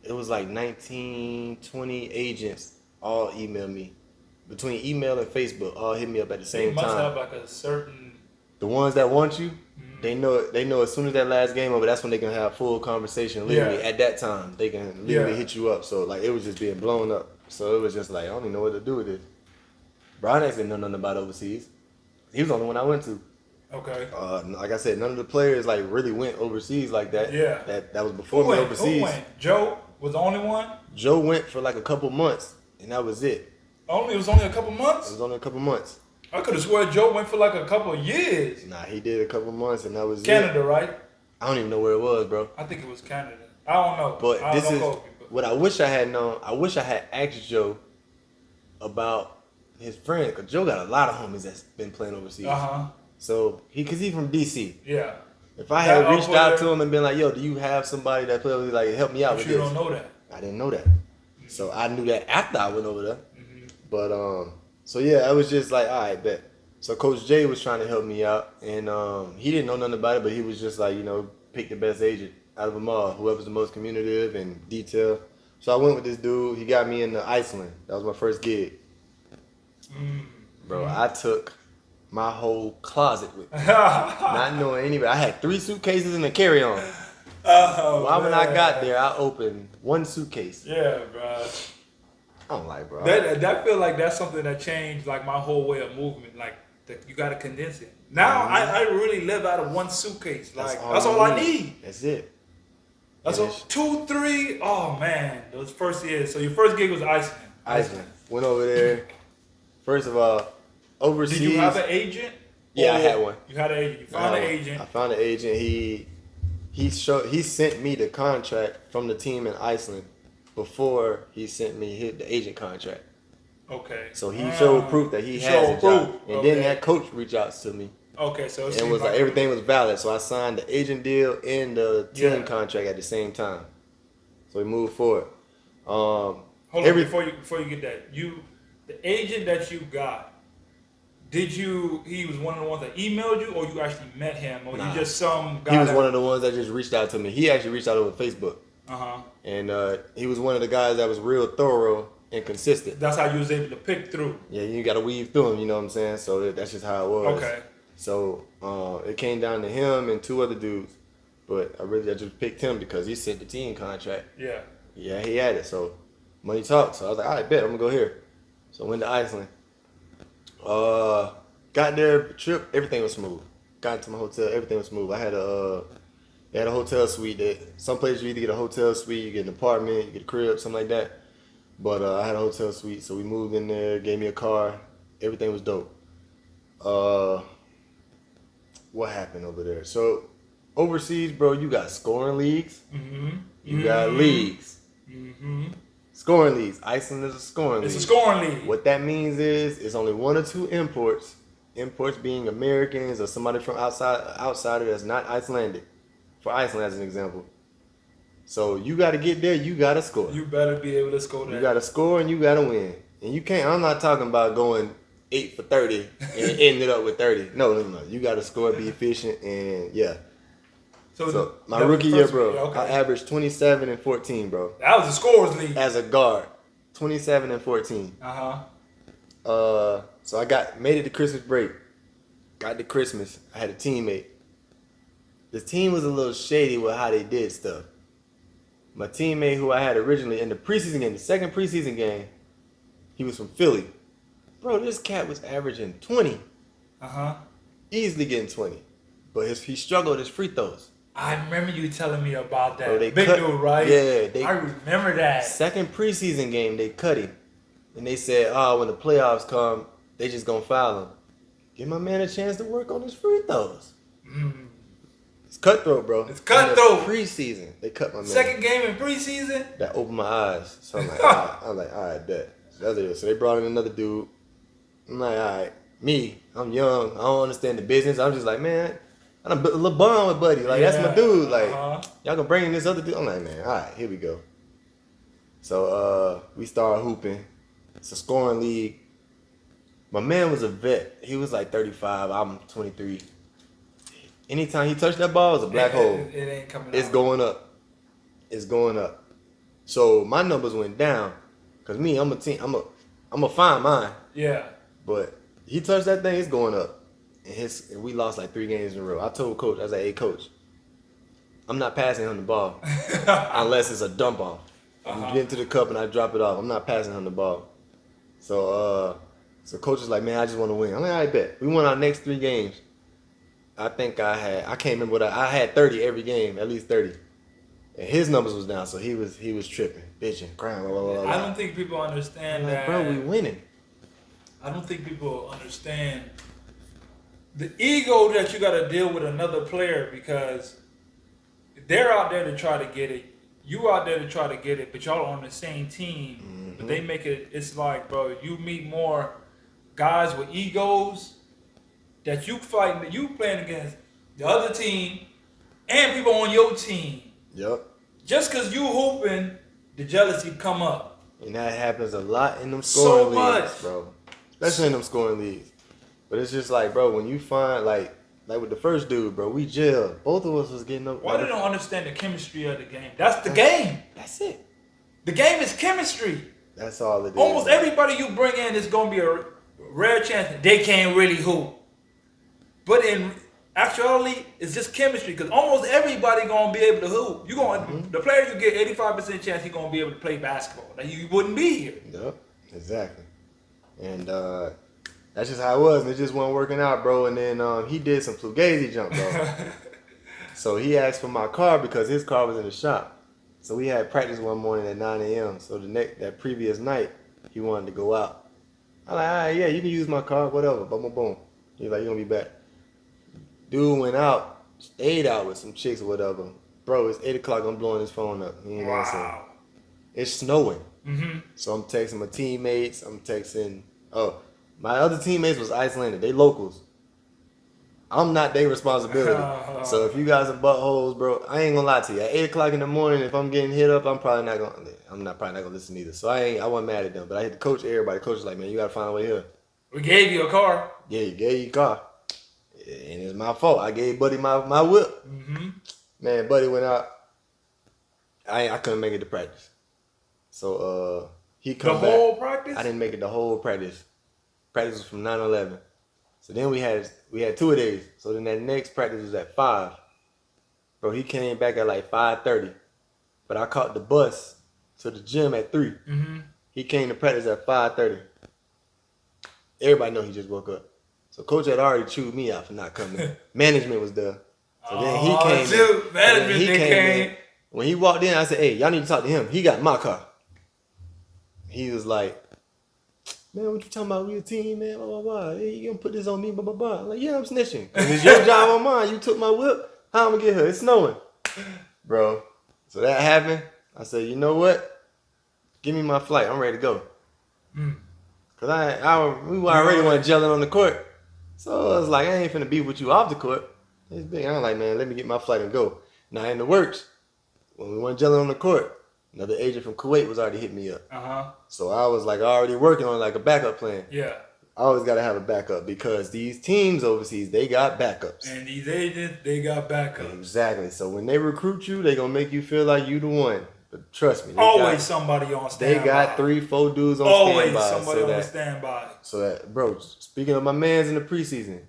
it was like 19, 20 agents all emailed me. between email and Facebook all hit me up at the They same must time. have like a certain. The ones that want you, they know as soon as that last game over, that's when they can have full conversation. Literally at that time, they can literally hit you up. So like it was just being blown up. So it was just like I don't even know what to do with it. Brian actually didn't know nothing about overseas. He was the only one I went to. Okay. Like I said, none of the players like really went overseas like that. Yeah. That was before me overseas. Who went? Joe was the only one? Joe went for like a couple months, and that was it. It was only a couple months? It was only a couple months. I could have sworn Joe went for like a couple of years. Nah, he did a couple months, and that was Canada, it. right? I don't even know where it was, bro. I think it was Canada. I don't know. But I this don't is know. what I wish I had known. I wish I had asked Joe about his friend, because Joe got a lot of homies that's been playing overseas. So because he's from DC. Yeah. If I had reached out to him and been like, "Yo, do you have somebody that plays like help me out with this?" You don't know that. I didn't know that. So I knew that after I went over there. But so yeah, I was just like, all right, bet. So Coach Jay was trying to help me out, and he didn't know nothing about it, but he was just like, pick the best agent out of them all, whoever's the most communicative and detailed. So I went with this dude. He got me into Iceland. That was my first gig. Bro, I took my whole closet with me, not knowing anybody. I had 3 suitcases and a carry-on. When I got there, I opened 1 suitcase. Yeah, bro. I'm like, bro. That feel like that's something that changed like my whole way of movement. Like you gotta condense it. Now I really live out of 1 suitcase. Like that's all I need. That's it. That's all. 2, 3. Oh man, those first years. So your first gig was Iceland. Iceland. Went over there. First of all, overseas. Did you have an agent? Yeah, I had one. You had an agent. You found an agent. I found an agent. He sent me the contract from the team in Iceland before he sent me the agent contract. Okay. So he showed proof that he has a job. And then that coach reached out to me. Okay, so it was like everything was valid. So I signed the agent deal and the team contract at the same time. So we moved forward. Hold on, before you get that, the agent that you got, he was one of the ones that emailed you, or you actually met him, or you just some guy? He was one of the ones that just reached out to me. He actually reached out over Facebook. And he was one of the guys that was real thorough and consistent. That's how you was able to pick through. Yeah, you got to weave through him, you know what I'm saying? So that's just how it was. Okay. So it came down to him and 2 other dudes. But I just picked him because he sent the team contract. Yeah. Yeah, he had it. So money talked. So I was like, all right, bet, I'm going to go here. So I went to Iceland. Got there, trip, everything was smooth. Got into my hotel, everything was smooth. I had a hotel suite. That some places you either get a hotel suite, you get an apartment, you get a crib, something like that. But I had a hotel suite, so we moved in there, gave me a car. Everything was dope. What happened over there? So overseas, bro, you got scoring leagues. You got leagues. Scoring leagues. Iceland is a scoring league. It's a scoring league. What that means is it's only 1 or 2 imports. Imports being Americans or somebody from outsider that's not Icelandic. For Iceland as an example. So you got to get there. You got to score. You better be able to score that. You got to score and you got to win. And you can't. I'm not talking about going 8 for 30 and ended up with 30. No. You got to score, be efficient, and yeah. So my rookie year, bro, I averaged 27 and 14, bro. That was a scorers league. As a guard, 27 and 14. So I made it to Christmas break. Got to Christmas. I had a teammate. The team was a little shady with how they did stuff. My teammate who I had originally in the preseason game, the second preseason game, he was from Philly. Bro, this cat was averaging 20. Easily getting 20. But he struggled with his free throws. I remember you telling me about that. Bro, Big dude, right? Yeah. I remember that. Second preseason game, they cut him. And they said, when the playoffs come, they just gonna foul him. Give my man a chance to work on his free throws. It's cutthroat, bro. It's cutthroat. Preseason, they cut my man. Second game in preseason? That opened my eyes. So I'm like, all right, bet. So that's it. So they brought in another dude. I'm like, all right. Me, I'm young. I don't understand the business. I'm just like, man, I'm a little bond with Buddy. Like, that's my dude. Like, y'all gonna bring in this other dude? I'm like, man, all right, here we go. So we started hooping. It's a scoring league. My man was a vet. He was like 35. I'm 23. Anytime he touched that ball, it's a black hole. It ain't coming out. It's going up. It's going up. So my numbers went down. Cause me, I'm a fine mine. Yeah. But he touched that thing, it's going up. And we lost like 3 games in a row. I told coach, I was like, hey coach, I'm not passing him the ball unless it's a dump off. You get into the cup and I drop it off. I'm not passing him the ball. So coach is like, man, I just want to win. I'm like, I bet. We won our next 3 games. I think I can't remember what I had 30 every game, at least 30. And his numbers was down, so he was tripping, bitching, crying, blah, blah, blah, blah. I don't think people understand that. Bro, we winning. I don't think people understand the ego that you got to deal with another player, because they're out there to try to get it. You out there to try to get it, but y'all on the same team. Mm-hmm. But they make it, it's like, bro, you meet more guys with egos that you playing against the other team and people on your team. Yep. Just because you hooping, the jealousy come up. And that happens a lot in them scoring leagues, much, bro. Especially in them scoring leagues. But it's just like, bro, when you find, like with the first dude, bro, we jailed. Both of us was getting up. Why they don't understand the chemistry of the game? That's the game. That's it. The game is chemistry. That's all it is. Almost everybody you bring in is going to be a rare chance that they can't really hoop. But in actuality, it's just chemistry, because almost everybody going to be able to hoop. The player you get 85% chance he's going to be able to play basketball. Like, you wouldn't be here. Yep, exactly. And that's just how it was. And it just wasn't working out, bro. And then he did some fugazi jump, bro. So he asked for my car because his car was in the shop. So we had practice one morning at 9 a.m. So that previous night, he wanted to go out. I'm like, all right, yeah, you can use my car, whatever. Boom, boom, boom. He's like, you're going to be back. Dude went out, stayed out with some chicks or whatever. Bro, it's 8 o'clock, I'm blowing his phone up. He ain't answering. It's snowing. Mm-hmm. So I'm texting my teammates. My other teammates was Icelandic. They locals. I'm not their responsibility. So if you guys are buttholes, bro, I ain't gonna lie to you. At 8 o'clock in the morning, if I'm getting hit up, I'm probably not gonna listen either. So I wasn't mad at them. But I had to coach everybody. Coach was like, man, you gotta find a way here. We gave you a car. Yeah, you gave you a car. And it's my fault. I gave Buddy my whip. Mm-hmm. Man, Buddy went out. I couldn't make it to practice. So he come back. The whole practice? I didn't make it the whole practice. Practice was from 9-11. So then we had 2 of days. So then that next practice was at 5. Bro, he came back at like 5:30. But I caught the bus to the gym at 3. Mm-hmm. He came to practice at 5:30. Everybody know he just woke up. So coach had already chewed me out for not coming. Management was there. So then he came. Management came. When he walked in, I said, hey, y'all need to talk to him. He got my car. He was like, man, what you talking about? We a team, man, blah, blah, blah. Hey, you gonna put this on me, blah, blah, blah. I'm like, yeah, I'm snitching. It's your job on mine. You took my whip. How I'm gonna get her? It's snowing. Bro. So that happened. I said, you know what? Give me my flight. I'm ready to go. Because we already weren't gelling on the court. So I was like, I ain't finna be with you off the court. It's big. I'm like, man, let me get my flight and go. Now in the works, when we weren't gelling on the court, another agent from Kuwait was already hitting me up. Uh-huh. So I was like already working on like a backup plan. Yeah. I always got to have a backup because these teams overseas, they got backups. And these agents, they got backups. Exactly. So when they recruit you, they going to make you feel like you the one. But trust me. Always somebody on standby. They got 3-4 dudes on standby. Always somebody on standby. So that, bro, speaking of my mans in the preseason,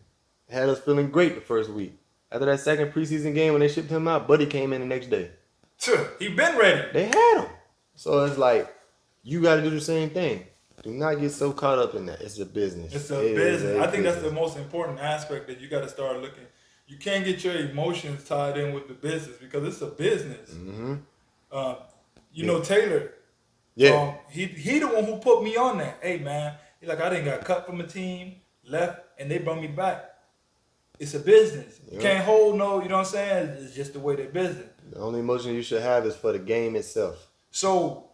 had us feeling great the first week. After that second preseason game when they shipped him out, Buddy came in the next day. He been ready. They had him. So it's like, you got to do the same thing. Do not get so caught up in that. It's a business. It's a business. I think that's the most important aspect that you got to start looking. You can't get your emotions tied in with the business because it's a business. Mm-hmm. You know Taylor. Yeah. He the one who put me on that. Hey man, he's like, I didn't got cut from a team, left, and they brought me back. It's a business. You can't hold no, you know what I'm saying? It's just the way they business. The only emotion you should have is for the game itself. So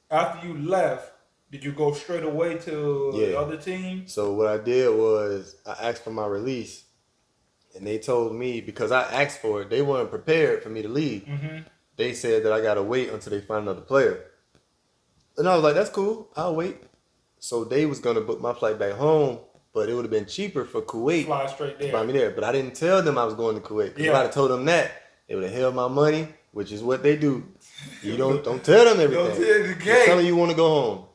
after you left, did you go straight away to the other team? So what I did was I asked for my release, and they told me, because I asked for it, they weren't prepared for me to leave. Mm-hmm. They said that I got to wait until they find another player. And I was like, that's cool. I'll wait. So they was going to book my flight back home, but it would have been cheaper for Kuwait fly straight there. to fly me there. But I didn't tell them I was going to Kuwait. Because if I had told them that, they would have held my money, which is what they do. You don't tell them everything. Don't tell the game. They're telling you want to go home.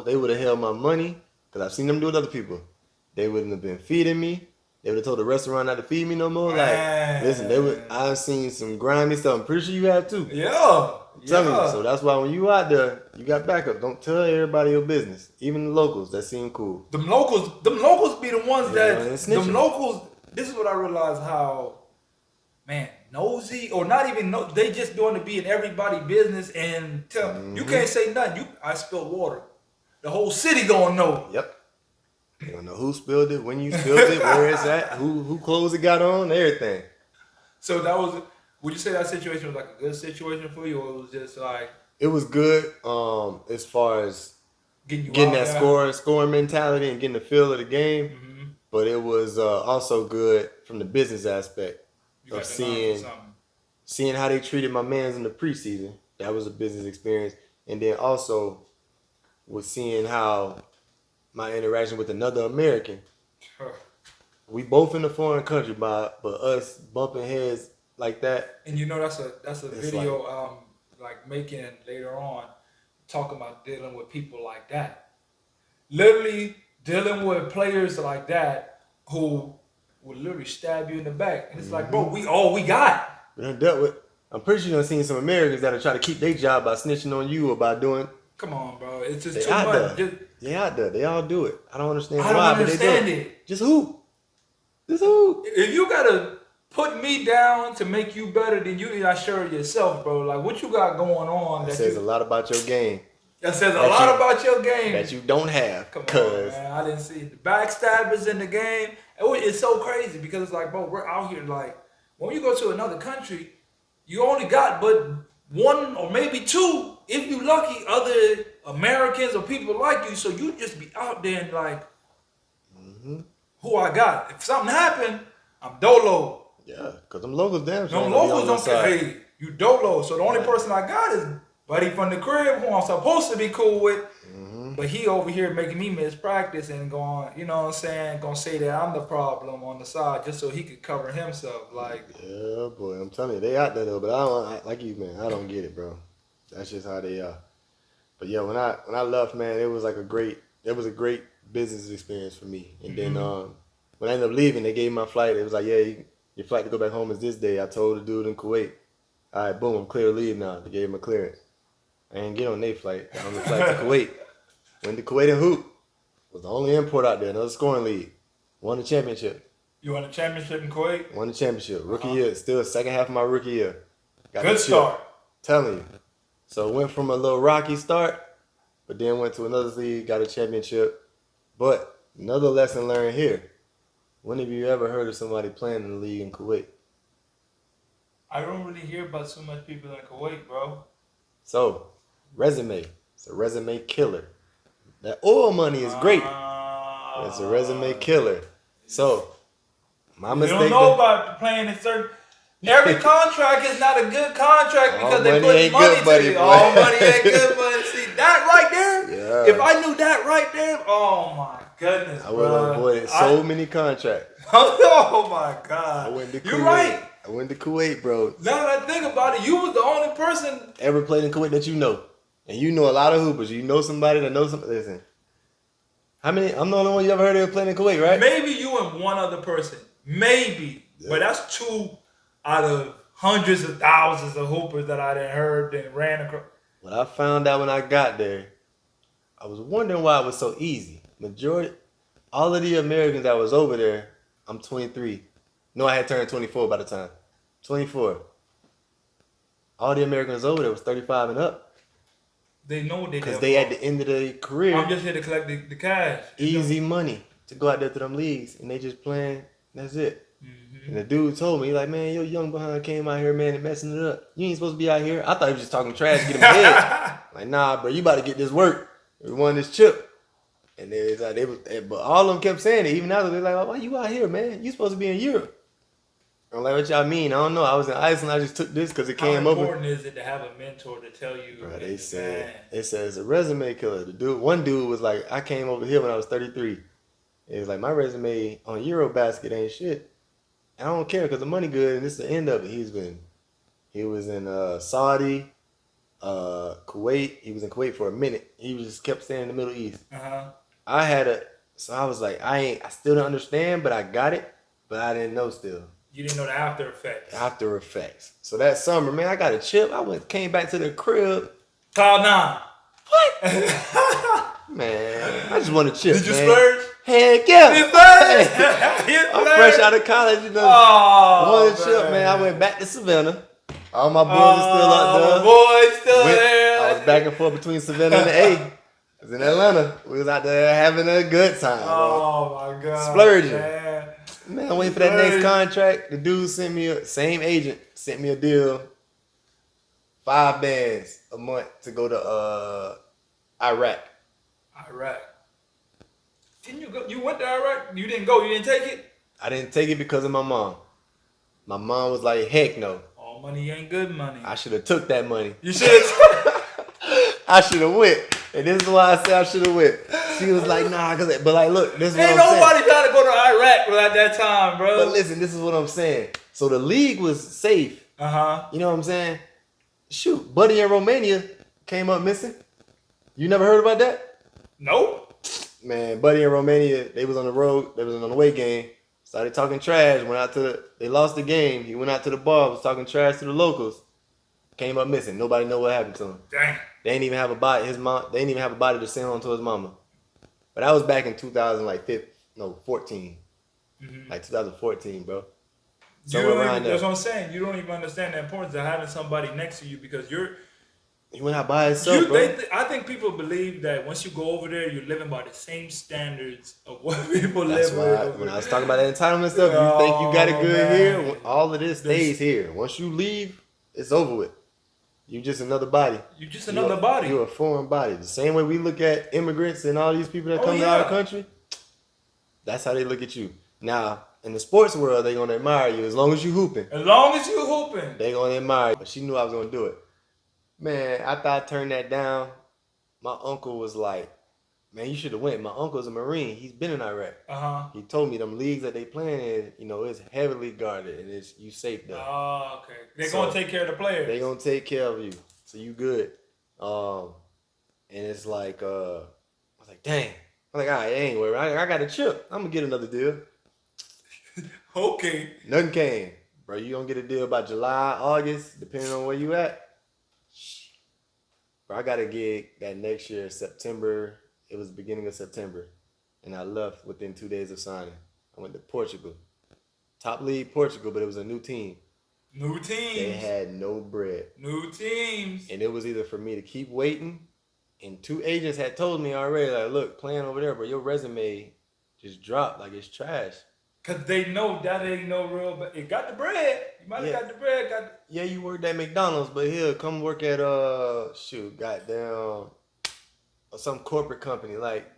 They would have held my money, Because I've seen them do it with other people. They wouldn't have been feeding me. They would have told the restaurant not to feed me no more. Man. Like, listen, I've seen some grimy stuff. I'm pretty sure you have too. Yeah. I'm telling you. So that's why when you out there, you got backup. Don't tell everybody your business. Even the locals that seem cool. Them locals be the ones them locals. This is what I realize how, man, nosy or not even they just doing to be in everybody's business and tell you can't say nothing. I spilled water. The whole city gonna know. Yep. They don't know who spilled it, when you spilled it, where it's at, who clothes it got on, everything. So that was. Would you say that situation was like a good situation for you, or it was just like? It was good. As far as getting that scoring mentality and getting the feel of the game, but it was also good from the business aspect of seeing how they treated my mans in the preseason. That was a business experience, and then also was seeing how my interaction with another American. We both in a foreign country, but us bumping heads like that. And you know that's a video like making later on, talking about dealing with people like that. Literally dealing with players like that who will literally stab you in the back. And it's like, bro, we all we got. We done dealt with. I'm pretty sure you've seen some Americans that'll try to keep their job by snitching on you or by doing. Come on, bro. It's just too much. They out there. They all do it. I don't understand why. I don't understand it. Just who? If you gotta put me down to make you better than you, not sure of yourself, bro. Like what you got going on? That says a lot about your game. That says a lot about your game that you don't have. Come on, man. I didn't see the backstabbers in the game. It's so crazy because it's like, bro, we're out here like when you go to another country, you only got but one or maybe two, if you lucky, other Americans or people like you. So you just be out there and like, who I got? If something happened, I'm dolo. Yeah, because them locals damn sure. Them locals don't care. Hey, you dolo. So the only person I got is buddy from the crib who I'm supposed to be cool with. But he over here making me miss practice and going, you know what I'm saying, gonna say that I'm the problem on the side just so he could cover himself. Like, yeah, boy, I'm telling you, they out there though. But like you, man, I don't get it, bro. That's just how they are. But yeah, when I left, man, it was a great business experience for me. And then when I ended up leaving, they gave me my flight. It was like, yeah, your flight to go back home is this day. I told the dude in Kuwait, all right, boom, I'm clear to leave now. They gave him a clearance. I didn't get on their flight. I was on the flight to Kuwait. Went to Kuwait and hoop. Was the only import out there, another scoring league. Won the championship. You won the championship in Kuwait? Won the championship. Rookie year. Still second half of my rookie year. Good start. Telling you. So went from a little rocky start, but then went to another league, got a championship. But another lesson learned here. When have you ever heard of somebody playing in the league in Kuwait? I don't really hear about so much people in Kuwait, bro. So, resume. It's a resume killer. That oil money is great. It's a resume killer. So, my mistake. You don't know about playing in certain. Every contract is not a good contract because they put money to it. All money ain't good money. See that right there? Yeah. If I knew that right there, oh my goodness, I would have avoided so many contracts. Oh my God. I went to Kuwait. You're right. I went to Kuwait, bro. Now that I think about it, you was the only person ever played in Kuwait that you know. And you know a lot of hoopers. You know somebody that knows somebody. Listen. How many? I'm the only one you ever heard of playing in Kuwait, right? Maybe you and one other person. Maybe. Yeah. But that's two out of hundreds of thousands of hoopers that I done heard and ran across. What I found out when I got there, I was wondering why it was so easy. All of the Americans that was over there, I'm 23. No, I had turned 24 by the time. 24. All the Americans over there was 35 and up. They know what they because they at the end of their career. I'm just here to collect the cash. Easy money to go out there to them leagues, and they just playing. That's it. Mm-hmm. And the dude told me, like, man, your young behind came out here, man, and messing it up. You ain't supposed to be out here. I thought he was just talking trash to get him ahead. Like, nah, bro, you about to get this work. We won this chip. And but all of them kept saying it. Even now, they're like, why you out here, man? You supposed to be in Europe. I'm like, what y'all mean? I don't know. I was in Iceland. I just took this because it came over. How important is it to have a mentor to tell you? Bro, they said it says a resume killer. One dude was like, I came over here when I was 33. It was like, my resume on Eurobasket ain't shit. I don't care because the money good and this is the end of it. He was in Saudi, Kuwait. He was in Kuwait for a minute. He just kept staying in the Middle East. So I was like, I still don't understand, but I got it, but I didn't know still. You didn't know the after effects. After effects. So that summer, man, I got a chip. Came back to the crib. Call 9. What? Man, I just want a chip. Did you man. splurge? Heck yeah. You splurged? You I'm splurged? fresh out of college, you know. Oh, One chip, man. I went back to Savannah. All my boys are still out there. My boys still there. I was back and forth between Savannah and the A. I was in Atlanta. We was out there having a good time. Oh my God. Splurging. Man, I'm waiting for that next contract. The dude same agent sent me a deal. 5 bands a month to go to Iraq. Iraq. Didn't you go? You went to Iraq? You didn't go. You didn't take it? I didn't take it because of my mom. My mom was like, heck no. All money ain't good money. I should have took that money. You should have. I should have went. And this is why I say I should have went. She was like, nah, but like, look, this is what Ain't I'm saying. nobody trying to go to Iraq at that time, bro. But listen, this is what I'm saying. So the league was safe. Uh-huh. You know what I'm saying? Shoot, Buddy in Romania came up missing. You never heard about that? Nope. Man, Buddy in Romania, they was on the road. They was on the away game. Started talking trash. They lost the game. He went out to the bar, was talking trash to the locals. Came up missing. Nobody know what happened to him. Dang. They didn't even have a body. They didn't even have a body to send home to his mama. But that was back in 14. Mm-hmm. Like 2014, bro. That's what I'm saying. You don't even understand the importance of having somebody next to you because he went out by himself, bro. I think people believe that once you go over there, you're living by the same standards of what people live with. When I was talking about that entitlement stuff, you think you got it good here, all of this stays here. Once you leave, it's over with. You just another body. You just another body. You're a foreign body. The same way we look at immigrants and all these people that come to our country, that's how they look at you. Now, in the sports world, they're going to admire you as long as you hooping. As long as you hooping. They're going to admire you. But she knew I was going to do it. Man, after I turned that down, my uncle was like, man, you should have went. My uncle's a Marine. He's been in Iraq. Uh-huh. He told me them leagues that they playing in, it's heavily guarded and you safe there. Oh, okay. They're going to take care of the players. They're going to take care of you. So you good. And it's like, I was like, dang. I'm like, all right, anyway, I got a chip. I'm going to get another deal. Okay. Nothing came. Bro, you going to get a deal by July, August, depending on where you at. Bro, I got a gig that next year, September. It was the beginning of September. And I left within 2 days of signing. I went to Portugal. Top league Portugal, but it was a new team. New teams. They had no bread. New teams. And it was either for me to keep waiting. And 2 agents had told me already, like, look, playing over there, but your resume just dropped like it's trash. Because they know that ain't no real, but it got the bread. You might have got the bread. Yeah, you worked at McDonald's, but here, come work at, goddamn, some corporate company, like.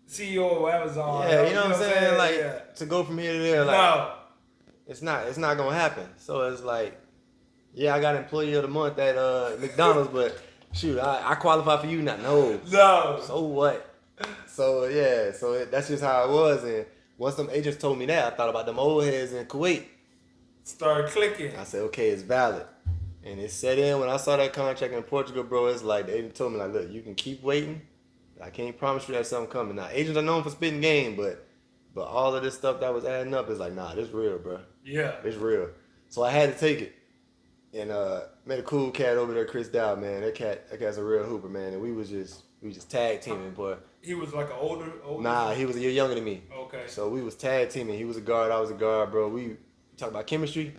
CEO of Amazon. Yeah, you know what I'm saying? Like, to go from here to there, like. No. It's not going to happen. So it's like, yeah, I got employee of the month at McDonald's, but shoot, I qualify for you now. No. So what? So, yeah, that's just how it was. And once them agents told me that, I thought about them old heads in Kuwait. Started clicking. I said, okay, it's valid. And it set in when I saw that contract in Portugal, bro. It's like the agent told me, like, look, you can keep waiting. I can't promise you that something coming. Now, agents are known for spitting game, but all of this stuff that was adding up is like, nah, this real, bro. Yeah. It's real. So I had to take it. And met a cool cat over there, Chris Dow, man. That cat's a real hooper, man. And we was just tag teaming, boy. He was like an older? Nah, he was a year younger than me. Okay. So we was tag teaming. He was a guard, I was a guard, bro. We talk about chemistry.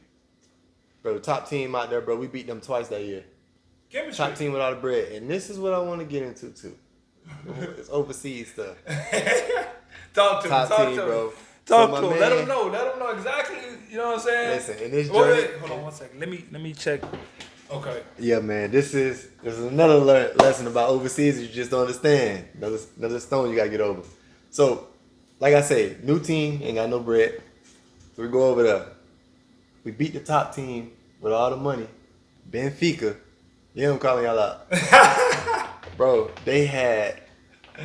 Bro, the top team out there, bro, we beat them twice that year. Chemistry? Top team with all the bread. And this is what I want to get into, too. It's overseas stuff. Talk to top him. team, bro. Talk to him. Let him know exactly. You know what I'm saying? Listen, in this journey. Hold on 1 second. Let me check. Okay. Yeah, man. This is another lesson about overseas you just don't understand. Another stone you gotta get over. So, like I say, new team ain't got no bread. So we go over there. We beat the top team with all the money. Benfica. Yeah, I'm calling y'all out. Bro, they had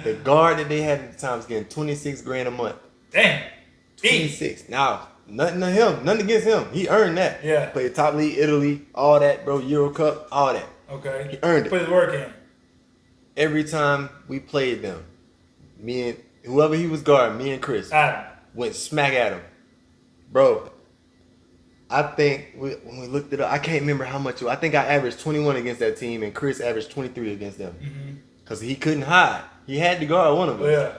the guard that they had at the time was getting $26,000 a month. Damn. 26. Now, nothing to him. Nothing against him. He earned that. Yeah. Played top league, Italy, all that, bro. Euro Cup, all that. Okay. He earned it. Put his work in. Every time we played them, me and whoever he was guarding, me and Chris, went smack at him. Bro, I think when we looked it up, I can't remember how much. I think I averaged 21 against that team, and Chris averaged 23 against them. Because he couldn't hide. He had to guard one of us. Yeah.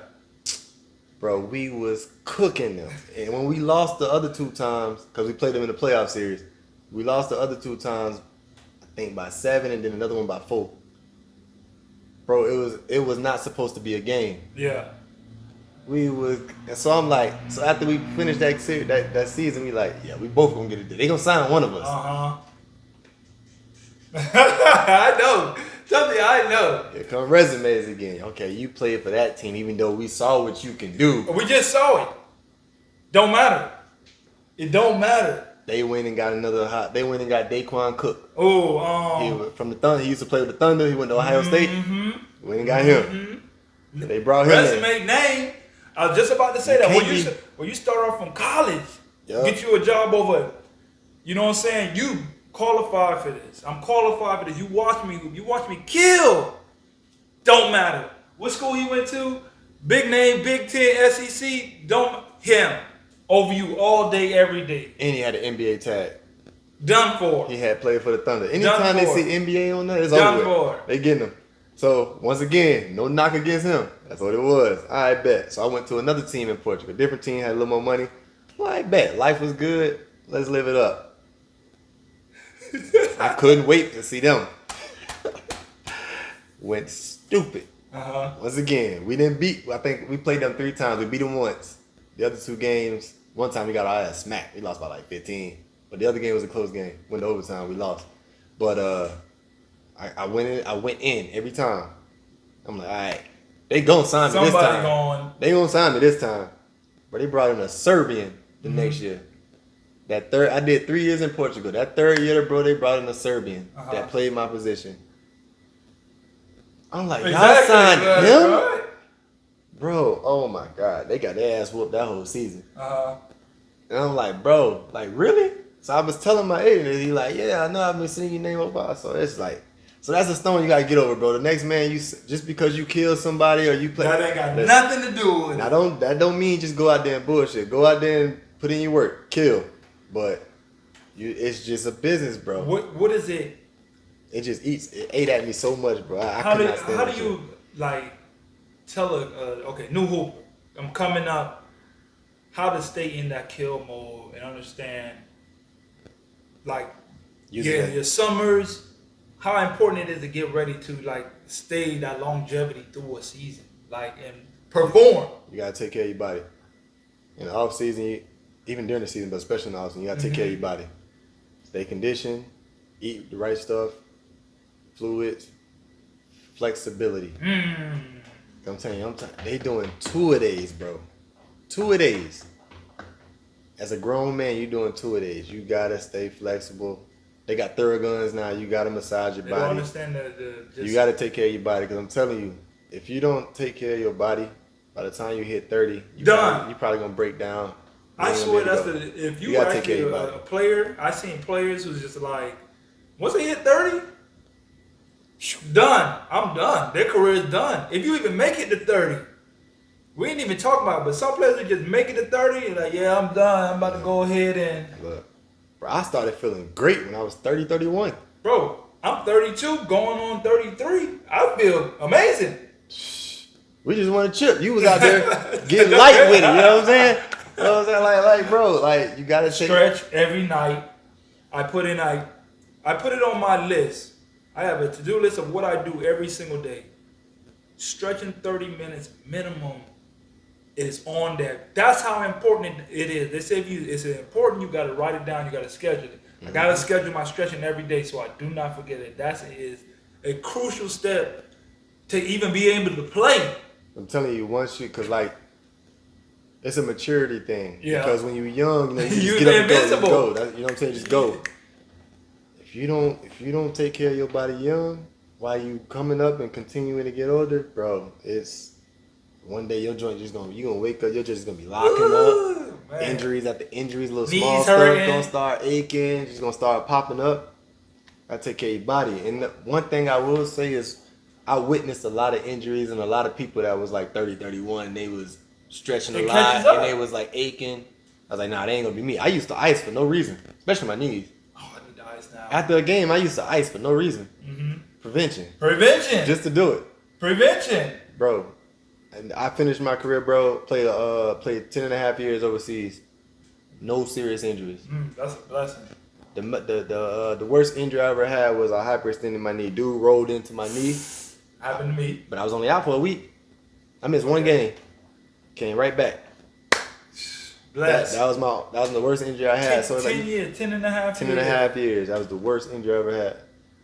Bro, we was cooking them. And when we lost the other 2 times, because we played them in the playoff series, we lost the other 2 times, I think by 7, and then another one by 4. Bro, it was not supposed to be a game. Yeah. And so I'm like, so after we finished that series, that season, we like, yeah, we both gonna get it. They gonna sign one of us. I know. Tell me, I know. Here come resumes again. Okay, you played for that team, even though we saw what you can do. We just saw it. Don't matter. It don't matter. They went and got They went and got Daquan Cook. Oh, he was from the Thunder. He used to play with the Thunder. He went to Ohio State. Went and got him. They brought him. Resume name. I was just about to say that when you start off from college, get you a job over. You know what I'm saying? You qualified for this. I'm qualified for this. You watch me kill. Don't matter what school he went to. Big name, Big Ten, SEC. Don't him over you all day, every day. And he had an NBA tag. Done for. He had played for the Thunder. Anytime they see NBA on there, it's over with. They getting him. So once again, no knock against him. That's what it was. I bet. So I went to another team in Portugal. A different team had a little more money. Well, I bet. Life was good. Let's live it up. I couldn't wait to see them. Went stupid. Once again, we didn't beat. I think we played them 3 times. We beat them once. The other 2 games, one time we got our ass smacked. We lost by like 15. But the other game was a close game. Went to overtime. We lost. But I went in every time. I'm like, all right, they gonna sign me this time. They gonna sign me this time. But they brought in a Serbian the next year. I did 3 years in Portugal. That 3rd year, bro, they brought in a Serbian that played my position. I'm like, y'all signed him? Right. Bro, oh my God. They got their ass whooped that whole season. And I'm like, bro, like, really? So I was telling my agent, and he like, yeah, I know I've been seeing your name up. So it's like, so that's a stone you gotta get over, bro. The next man, just because you kill somebody or you play, that ain't got nothing to do with it. That don't mean just go out there and bullshit. Go out there and put in your work, kill. But it's just a business, bro. What is it? It just eats. It ate at me so much, bro. I how could not stand how do you like tell new hooper, I'm coming up, how to stay in that kill mode and understand, like, your summers, how important it is to get ready to like stay that longevity through a season, like, and perform. You gotta take care of your body. In the off season, even during the season, but especially in the off season, you gotta take care of your body. Stay conditioned, eat the right stuff, fluids, flexibility. I'm telling you, they doing 2-a-days, bro. 2-a-days. As a grown man, you doing 2-a-days. You gotta stay flexible. They got Theraguns now. You gotta massage your body. Don't understand you gotta take care of your body, because I'm telling you, if you don't take care of your body, by the time you hit 30, you probably gonna break down. I swear if you actually a player, I seen players who's just like, once they hit 30, done. I'm done. Their career is done. If you even make it to 30, we ain't even talking about it, but some players who just make it to 30, like, yeah, I'm done. I'm about to go ahead and... Look, bro, I started feeling great when I was 30, 31. Bro, I'm 32, going on 33. I feel amazing. We just want to chip. You was out there getting light with it, you know what I'm saying? You know what I'm saying? Like, bro, like, you got to stretch every night. I put it on my list. I have a to-do list of what I do every single day. Stretching 30 minutes minimum is on there. That's how important it is. They say if it's important, you got to write it down. You got to schedule it. I got to schedule my stretching every day so I do not forget it. That is a crucial step to even be able to play. I'm telling you, because like, it's a maturity thing. Yeah. Because when you're young, you you're get up invincible. And go. You know what I'm saying? Just go. If you don't take care of your body young, while you coming up and continuing to get older, bro, it's one day your joint you're gonna wake up, your joint is gonna be locking up. Man. Injuries after injuries, little knees small hurting. Stuff gonna start aching, just gonna start popping up. I take care of your body. And one thing I will say is, I witnessed a lot of injuries and a lot of people that was like 30, 31, and they was stretching a It lot, catches up. and they was like aching. I was like, nah, they ain't gonna be me. I used to ice for no reason, especially my knees. Oh, I need to ice now. After a game, I used to ice for no reason. Mm-hmm. Prevention. Just to do it. Prevention. Bro. And I finished my career, bro. Played 10 and a half years overseas. No serious injuries. That's a blessing. The worst injury I ever had was I hyperextended my knee. Dude rolled into my knee. Happened to me. But I was only out for a week. I missed one game. Came right back. Bless. That was the worst injury I had. 10 and a half 10 and a half years. That was the worst injury I ever had.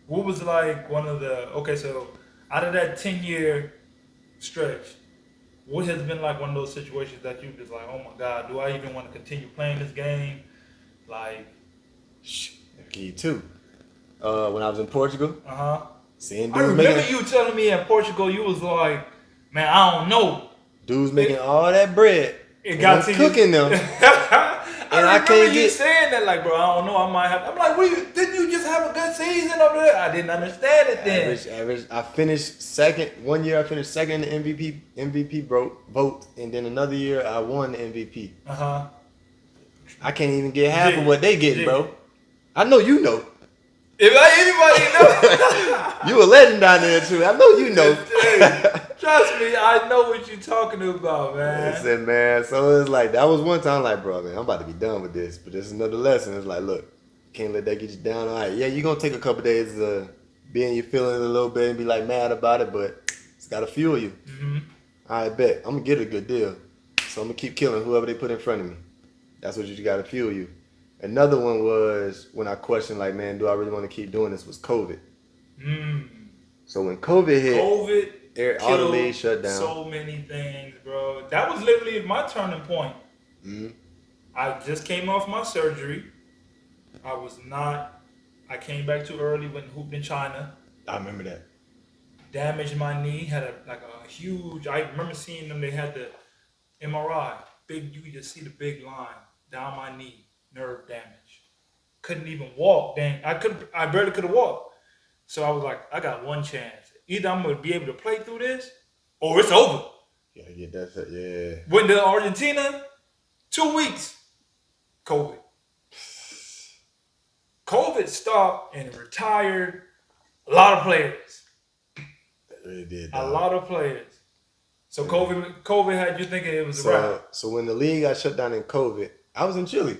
What was like so out of that 10-year stretch, what has been like one of those situations that you just like, oh my God, do I even want to continue playing this game? Like, Key too. When I was in Portugal. Seeing dudes I remember you telling me in Portugal, you was like, man, I don't know. Dudes making all that bread. It got to cooking you. them. And I can't get saying that, like, bro, I don't know, I might have. I'm like, didn't you just have a good season over there? I didn't understand it then. Average. I finished second. One year I finished second in the MVP vote, and then another year I won the MVP. I can't even get half of what they get, bro. I know you know. If anybody knows, you a legend down there too. I know you know. Trust me, I know what you're talking about, man. Listen, man. So it's like that was one time, like, bro, man, I'm about to be done with this. But this is another lesson. It's like, look, can't let that get you down. All right, yeah, you're gonna take a couple days to be in your feelings a little bit and be like mad about it, but it's gotta fuel you. I bet I'm gonna get a good deal, so I'm gonna keep killing whoever they put in front of me. That's what you gotta fuel you. Another one was when I questioned, like, man, do I really want to keep doing this? Was COVID. So when COVID hit, all the leagues shut down. So many things, bro. That was literally my turning point. I just came off my surgery. I came back too early when hooped in China. I remember that. Damaged my knee. Had a huge. I remember seeing them. They had the MRI. Big. You could just see the big line down my knee. Nerve damage. Couldn't even walk. Dang, I barely could have walked. So I was like, I got one chance. Either I'm gonna be able to play through this, or it's over. Yeah, that's it. Yeah. Went to Argentina, 2 weeks. COVID stopped and retired a lot of players. It really did. A lot of players. So COVID had you thinking it was a wrap. So when the league got shut down in COVID, I was in Chile.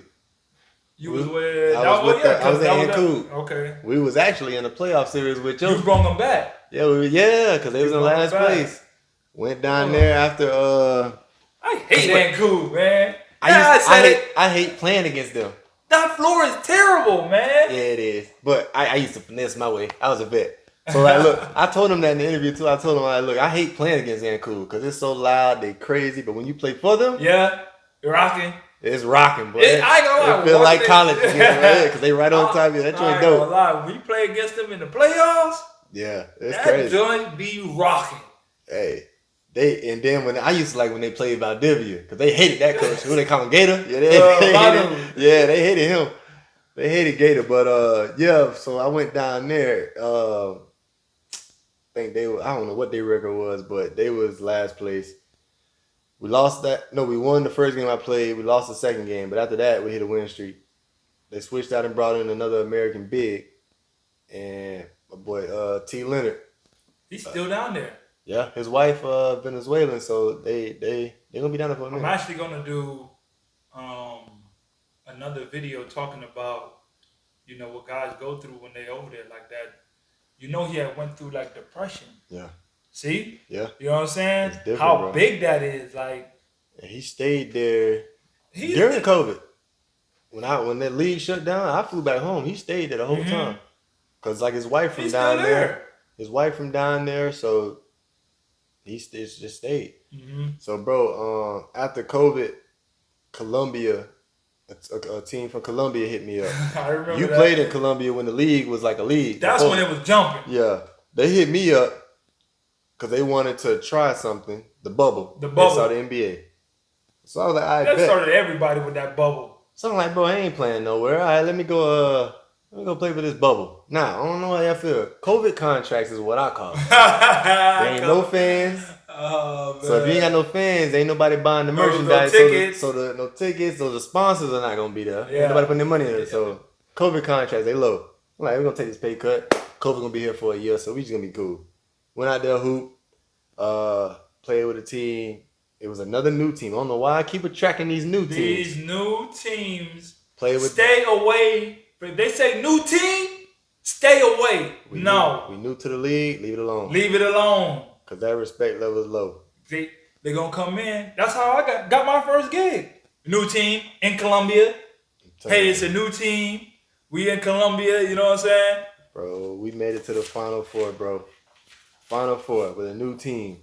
You was with? I was in Cancun. Okay. We was actually in a playoff series with you. You brought them back. Yeah, because they was in last place. Went down there after. I hate Cancun, man. I hate playing against them. That floor is terrible, man. Yeah, it is. But I used to finesse my way. I was a vet. So like, look, I told him that in the interview too. I told him, like, look, I hate playing against Cancun because it's so loud, they crazy. But when you play for them, yeah, you're rocking. It's rocking, boy. I ain't gonna lie. It feel like college again, because they right on top of you. That joint dope. When you play against them in the playoffs, yeah, it's that crazy. joint be rocking. Hey, and then when I used to like when they played Valdivia, because they hated that coach. Who they call him, Gator? Yeah, they hated him. They hated Gator, but yeah. So I went down there. I think they were. I don't know what their record was, but they was last place. We lost that. No, we won the first game I played. We lost the second game, but after that, we hit a win streak. They switched out and brought in another American big, and my boy T. Leonard. He's still down there. Yeah, his wife Venezuelan, so they gonna be down there for a minute. I'm actually gonna do another video talking about what guys go through when they over there like that. He had went through like depression. Yeah. See? Yeah. You know what I'm saying? How bro. Big that is. Like, and he stayed there during COVID. When that league shut down, I flew back home. He stayed there the whole time. Cause like his wife from down there. His wife from down there, so he just stayed. So bro, after COVID, Colombia, a team from Colombia hit me up. I remember you played in Colombia when the league was like a league. That's when it was jumping. Yeah. They hit me up. Because they wanted to try something, the bubble. They saw the NBA. So I was like, I bet. That started everybody with that bubble. So I'm like, bro, I ain't playing nowhere. All right, let me go Let me go play for this bubble. Nah, I don't know how y'all feel. COVID contracts is what I call it. There ain't no fans. Oh, man. So if you ain't got no fans, ain't nobody buying the merchandise. No tickets. No tickets. So the sponsors are not gonna be there. Yeah. Ain't nobody putting their money in it. So COVID contracts, they low. I'm like, we're gonna take this pay cut. COVID gonna be here for a year, so we just gonna be cool. Went out there, hoop, played with a team. It was another new team. I don't know why I keep tracking these new teams. These new teams. Stay away. If they say new team, stay away. We new to the league. Leave it alone. Leave it alone. Cause that respect level is low. They gonna come in. That's how I got my first gig. New team in Colombia. Hey, it's a new team. We in Colombia. You know what I'm saying? Bro, we made it to the Final Four, bro. Final Four with a new team.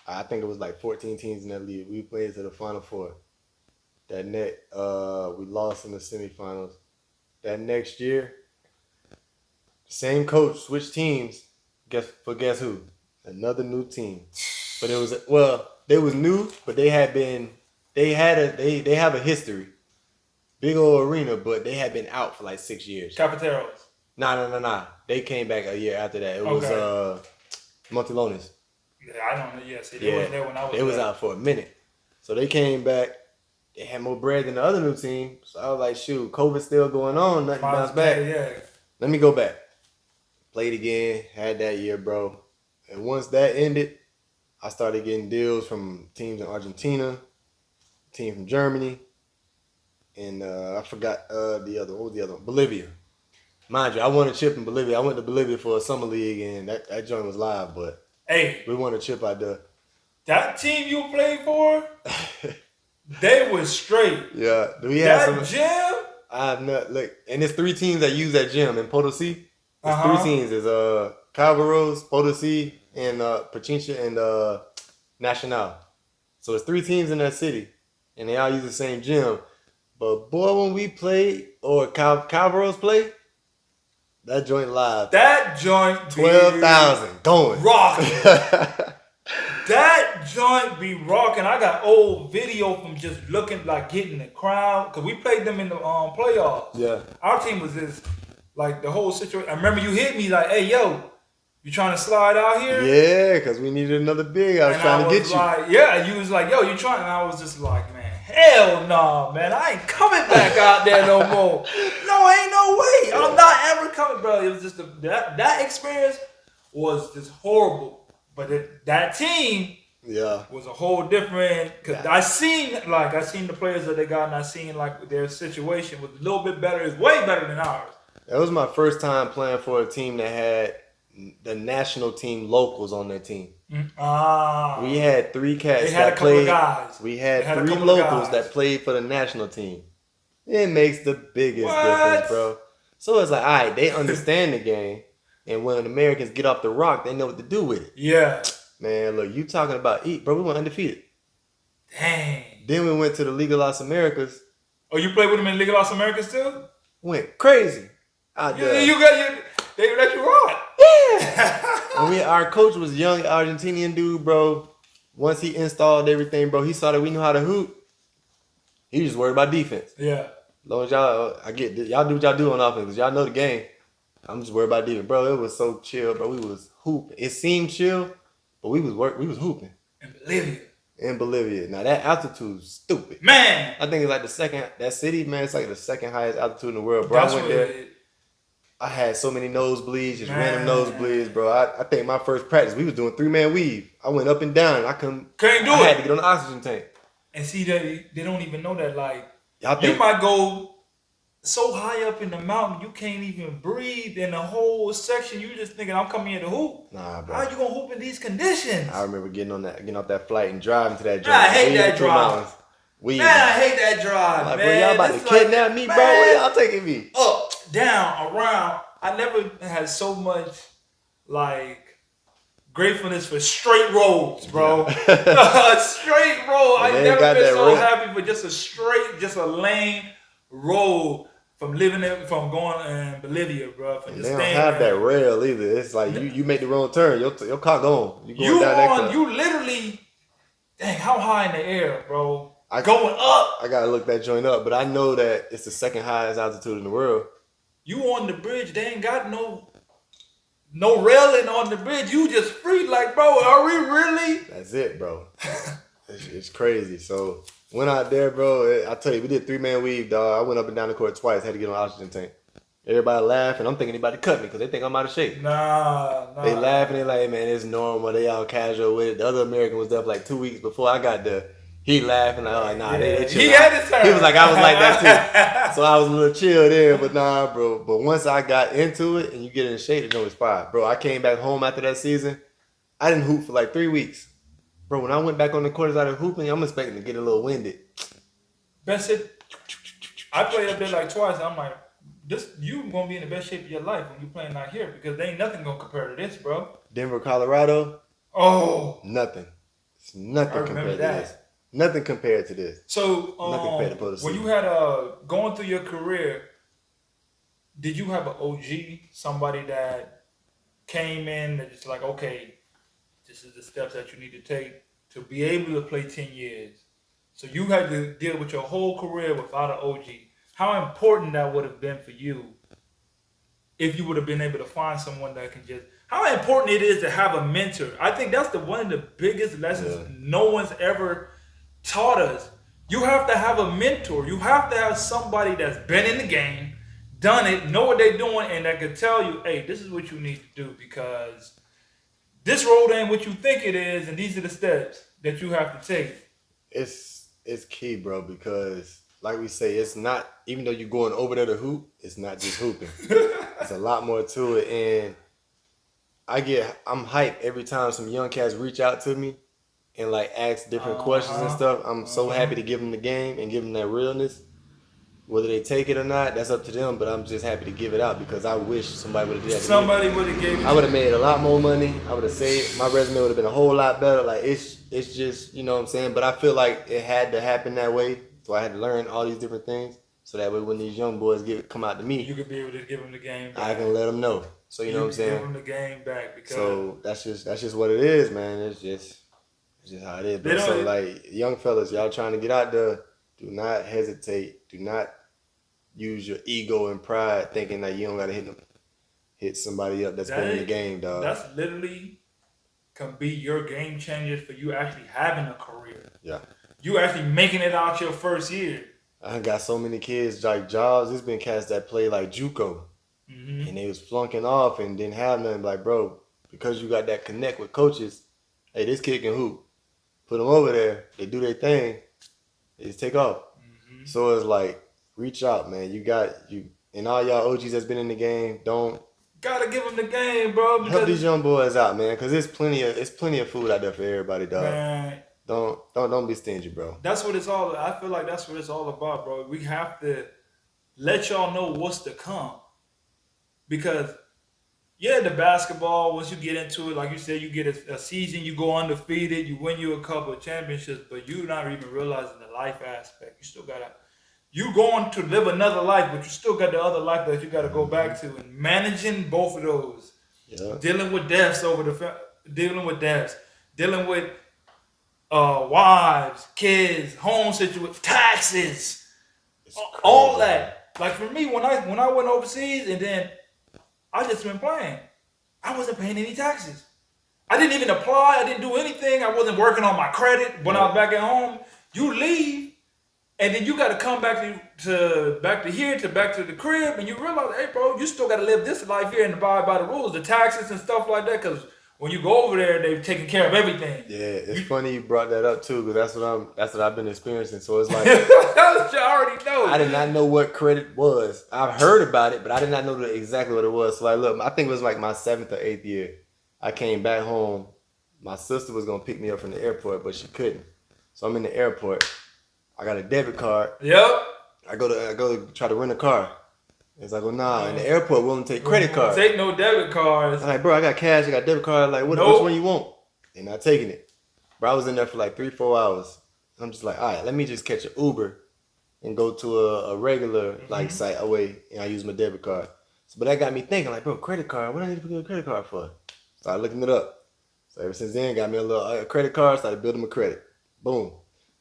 I think it was like 14 teams in that league. We played to the Final Four. That we lost in the semifinals. That next year, same coach switched teams. Guess who? Another new team. But it was they was new, but they have a history. Big old arena, but they had been out for like 6 years. Cafeteros. Nah. They came back a year after that. It was Montelones. Yeah, I don't know. Yeah, see, they wasn't there when I was there. They was out for a minute. So they came back. They had more bread than the other new team. So I was like, shoot, COVID's still going on. Nothing bounced back. Yeah. Let me go back. Played again. Had that year, bro. And once that ended, I started getting deals from teams in Argentina, team from Germany, and I forgot the other. What was the other one? Bolivia. Mind you, I won a chip in Bolivia. I went to Bolivia for a summer league, and that joint was live, but we won a chip out there. That team you played for, they was straight. Yeah. Do we have that gym? I have not. Look, and there's 3 teams that use that gym in Potosí. There's 3 teams. There's Calvaros, Potosí, and Pichincha, and Nacional. So it's 3 teams in that city, and they all use the same gym. But boy, when we play or Calvaros play, that joint live. That joint 12,000 going. Rocking. That joint be rocking. I got old video from just looking like getting the crowd. Cause we played them in the playoffs. Yeah. Our team was just like the whole situation. I remember you hit me like, hey yo, you trying to slide out here? Yeah, cause we needed another big. I was trying to get you. Like, yeah, you was like, yo, you trying? And I was just like, man, hell no, man. I ain't coming back out there no more. No, ain't no way. I'm not ever coming, bro. It was just that experience was just horrible. But that team was a whole different. Cause I seen the players that they got, and I seen like their situation was a little bit better. It's way better than ours. That was my first time playing for a team that had the national team locals on their team. We had 3 cats that played. We had 3 locals that played for the national team. It makes the biggest difference, bro. So it's like, all right, they understand the game, and when Americans get off the rock, they know what to do with it. Yeah. Man, look, you talking about bro? We went undefeated. Dang. Then we went to the League of Las Americas. Oh, you played with them in League of Las Americas too? Went crazy out there. They let you rock. Yeah. And our coach was a young Argentinian dude, bro. Once he installed everything, bro, he saw that we knew how to hoop. He was just worried about defense. Yeah. As long as y'all do what y'all do on offense, because y'all know the game. I'm just worried about defense. Bro, it was so chill, bro. We was hooping. It seemed chill, but we was hooping. In Bolivia. Now that altitude's stupid. Man. I think it's like that city, man, it's like the 2nd highest altitude in the world, bro. I went there. I had so many nosebleeds, just random nosebleeds, bro. I think my first practice, we was doing 3-man weave. I went up and down. And I couldn't do it. I had to get on the oxygen tank. And see, they don't even know that, like, you might go so high up in the mountain, you can't even breathe in the whole section. You just thinking, I'm coming here to hoop. Nah, bro. How you gonna hoop in these conditions? I remember getting off that flight and driving to that drive. I hate that drive. I hate that drive, like, man. Bro, y'all about to kidnap me, bro? Where y'all taking me? Up, down, around. I never had so much, like, gratefulness for straight roads, bro. Straight road. I never been so happy for just a lane road from going in Bolivia, bro. They don't have that rail either. It's like you make the wrong turn, your car gone. You literally, dang, how high in the air, bro? Going up. I gotta look that joint up, but I know that it's the 2nd highest altitude in the world. You on the bridge, they ain't got no railing on the bridge. You just free, like, bro, are we really? That's it, bro. It's crazy. So went out there, bro. I tell you, we did 3-man weave, dog. I went up and down the court twice. Had to get on oxygen tank. Everybody laughing. I'm thinking they about to cut me because they think I'm out of shape. Nah. They laughing. They like, hey, man, it's normal. They all casual with it. The other American was there for like 2 weeks before I got there. He laughing like, oh, nah, they chill. He had his turn. He was like, I was like that too. So I was a little chill there, but nah, bro. But once I got into it and you get in shape, it's always fire. Bro, I came back home after that season. I didn't hoop for like 3 weeks. Bro, when I went back on the court out of hooping, I'm expecting to get a little winded. Best it. I played up there like twice. I'm like, you gonna be in the best shape of your life when you playing out here because there ain't nothing gonna compare to this, bro. Denver, Colorado. Oh, nothing. It's nothing I compared to that. this. Nothing compared to this. So nothing compared to Potosi. when you had going through your career, did you have an OG, somebody that came in and just like, okay, this is the steps that you need to take to be able to play 10 years. So you had to deal with your whole career without an OG. How important that would have been for you if you would have been able to find someone that can just... How important it is to have a mentor. I think that's one of the biggest lessons no one's ever taught us. You have to have a mentor. You have to have somebody that's been in the game, done it, know what they're doing, and that could tell you, hey, this is what you need to do because this road ain't what you think it is, and these are the steps that you have to take. It's key, bro, because like we say, it's not, even though you're going over there to hoop, it's not just hooping. There's a lot more to it, and I'm hyped every time some young cats reach out to me and like ask different questions and stuff. I'm so happy to give them the game and give them that realness. Whether they take it or not, that's up to them, but I'm just happy to give it out because I wish somebody would have did that. Somebody would have gave it. I would have made a lot more money. I would have saved, my resume would have been a whole lot better. Like it's just, you know what I'm saying? But I feel like it had to happen that way. So I had to learn all these different things. So that way when these young boys come out to me, you could be able to give them the game back. I can let them know. So you know what I'm saying? Give them the game back because so that's just what it is, man. It's just how it is. But so like young fellas, y'all trying to get out there, do not hesitate. Do not use your ego and pride thinking that you don't gotta hit somebody up that's been in the game, dog. That's literally can be your game changer for you actually having a career. Yeah. You actually making it out your first year. I got so many kids like jobs. There's been cats that play like JUCO. Mm-hmm. And they was flunking off and didn't have nothing. Like, bro, because you got that connect with coaches, hey, this kid can hoop. Put them over there. They do their thing. They just take off. Mm-hmm. So it's like, reach out, man. And all y'all OGs that's been in the game, gotta give them the game, bro. Help these young boys out, man. Because it's plenty of food out there for everybody, dog. Man. Don't be stingy, bro. That's what it's all. I feel like that's what it's all about, bro. We have to let y'all know what's to come. Because, the basketball, once you get into it, like you said, you get a season, you go undefeated, you win you a couple of championships, but you're not even realizing the life aspect. You going to live another life, but you still got the other life that you got to go back to. And managing both of those. Yeah. Dealing with deaths, dealing with wives, kids, home situations, taxes, all that. Like for me, when I went overseas and then I just been playing, I wasn't paying any taxes. I didn't even apply. I didn't do anything. I wasn't working on my credit. When I was back at home, you leave, and then you got to come back to the crib, and you realize, hey, bro, you still got to live this life here and abide by the rules, the taxes and stuff like that, because when you go over there, they've taken care of everything. Yeah, it's funny you brought that up too, because that's what I've been experiencing. So it's like you already know. I did not know what credit was. I've heard about it, but I did not know exactly what it was. So like, look, I think it was like my 7th or 8th year. I came back home. My sister was gonna pick me up from the airport, but she couldn't. So I'm in the airport. I got a debit card. Yep. I go to try to rent a car. It's like, well, nah, in the airport, we don't take credit cards. Take no debit cards. I'm like, bro, I got cash, I got debit card. Like, which one you want? They're not taking it. Bro, I was in there for like 3-4 hours. I'm just like, all right, let me just catch an Uber and go to a regular like site away, and I use my debit card. So, but that got me thinking, like, bro, credit card, what do I need to get a credit card for? Started looking it up. So ever since then, got me a little credit card, started building my credit. Boom.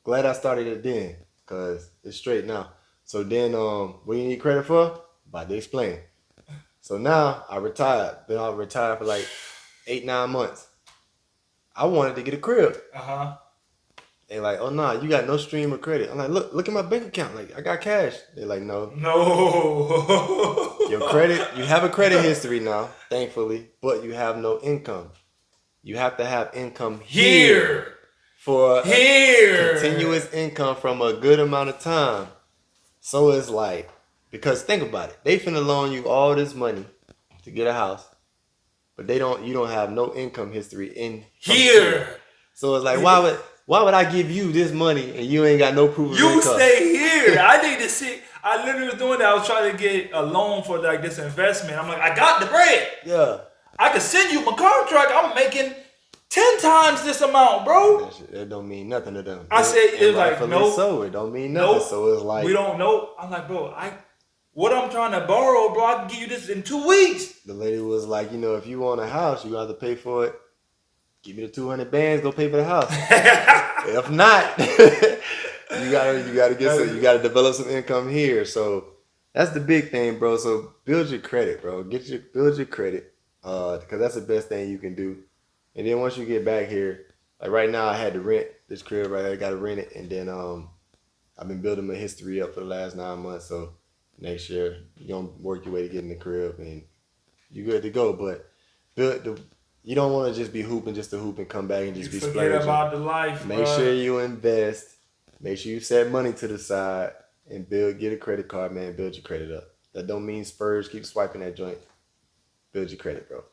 Glad I started it then, because it's straight now. So then, what you need credit for? About to explain. So now I retired. Been out retired for like 8-9 months. I wanted to get a crib. They like, oh nah, you got no stream of credit. I'm like, look at my bank account. Like, I got cash. They're like, no. Your credit, you have a credit history now, thankfully, but you have no income. You have to have income here for continuous income from a good amount of time. So it's like, because think about it, they finna loan you all this money to get a house, but you don't have no income history in here. So it's like, why would I give you this money and you ain't got no proof of income? You stay here. I need to see. I literally was doing that. I was trying to get a loan for like this investment. I'm like, I got the bread. Yeah. I can send you my contract. I'm making 10 times this amount, bro. That don't mean nothing to them. I said, it was like, no. So it don't mean nothing. So it's like, we don't know. I'm like, bro, what I'm trying to borrow, bro, I can give you this in 2 weeks. The lady was like, if you want a house, you have to pay for it. Give me the 200 bands, go pay for the house. If not, you gotta develop some income here. So that's the big thing, bro. So build your credit, bro. Build your credit, because that's the best thing you can do. And then once you get back here, like right now, I had to rent this crib right there. I got to rent it, and then I've been building my history up for the last 9 months. So next year, you're gonna work your way to get in the crib, and you're good to go. But you don't want to just be hooping just to hoop and come back and just be splurging. Forget about the life, Make sure you invest. Make sure you set money to the side and get a credit card, man. Build your credit up. That don't mean spurge. Keep swiping that joint. Build your credit, bro.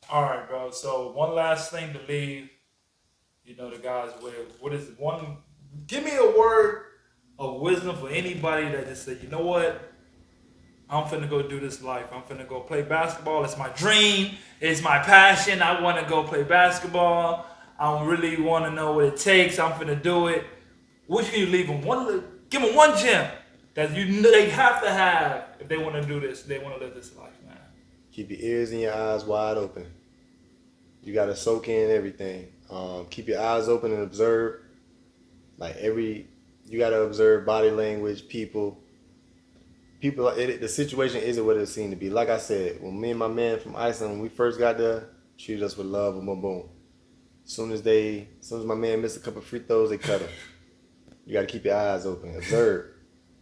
All right, bro. So one last thing to leave, the guys with. What is it? Give me a word of wisdom for anybody that just said, you know what? I'm finna go do this life. I'm finna go play basketball. It's my dream. It's my passion. I want to go play basketball. I really want to know what it takes. I'm finna do it. What can you leave them? Give them one gem that they have to have if they want to do this. They want to live this life, man. Keep your ears and your eyes wide open. You got to soak in everything. Keep your eyes open and observe. You got to observe body language, people. The situation isn't what it seemed to be. Like I said, when me and my man from Iceland, when we first got there, treated us with love and boom. As soon as my man missed a couple free throws, they cut him. You got to keep your eyes open, observe.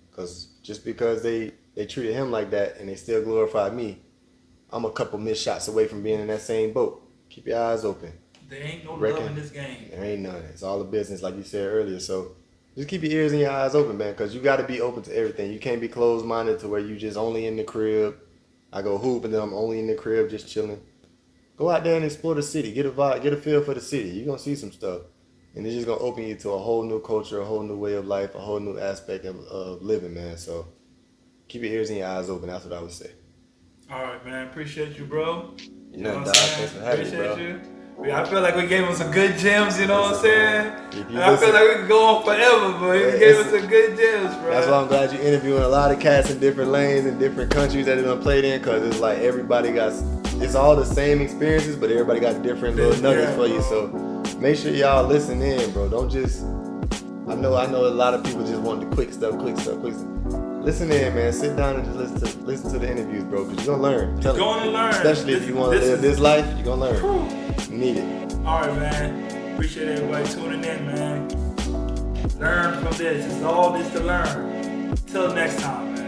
Because just because they treated him like that and they still glorified me, I'm a couple missed shots away from being in that same boat. Keep your eyes open. There ain't no love in this game. There ain't none. It's all a business, like you said earlier. So just keep your ears and your eyes open, man, because you got to be open to everything. You can't be closed-minded to where you just only in the crib. I go hoop and then I'm only in the crib just chilling. Go out there and explore the city. Get a vibe, get a feel for the city. You're going to see some stuff. And it's just going to open you to a whole new culture, a whole new way of life, a whole new aspect of living, man. So keep your ears and your eyes open. That's what I would say. All right, man. Appreciate you, bro. You know what I'm saying? Thanks for having me, bro. You. I feel like we gave him some good gems, you know what I'm saying? And I feel like we could go on forever, bro. You gave us some good gems, bro. That's why I'm glad you're interviewing a lot of cats in different lanes and different countries that they done played in, because it's like it's all the same experiences, but everybody got different little nuggets for you. So make sure y'all listen in, bro. Don't just, I know a lot of people just want the quick stuff. Listen in, man. Sit down and just listen to the interviews, bro, because you're going to learn. You're going to learn. Especially if you want to live this life, you're going to learn. You need it. All right, man. Appreciate everybody tuning in, man. Learn from this. It's all this to learn. Till next time, man.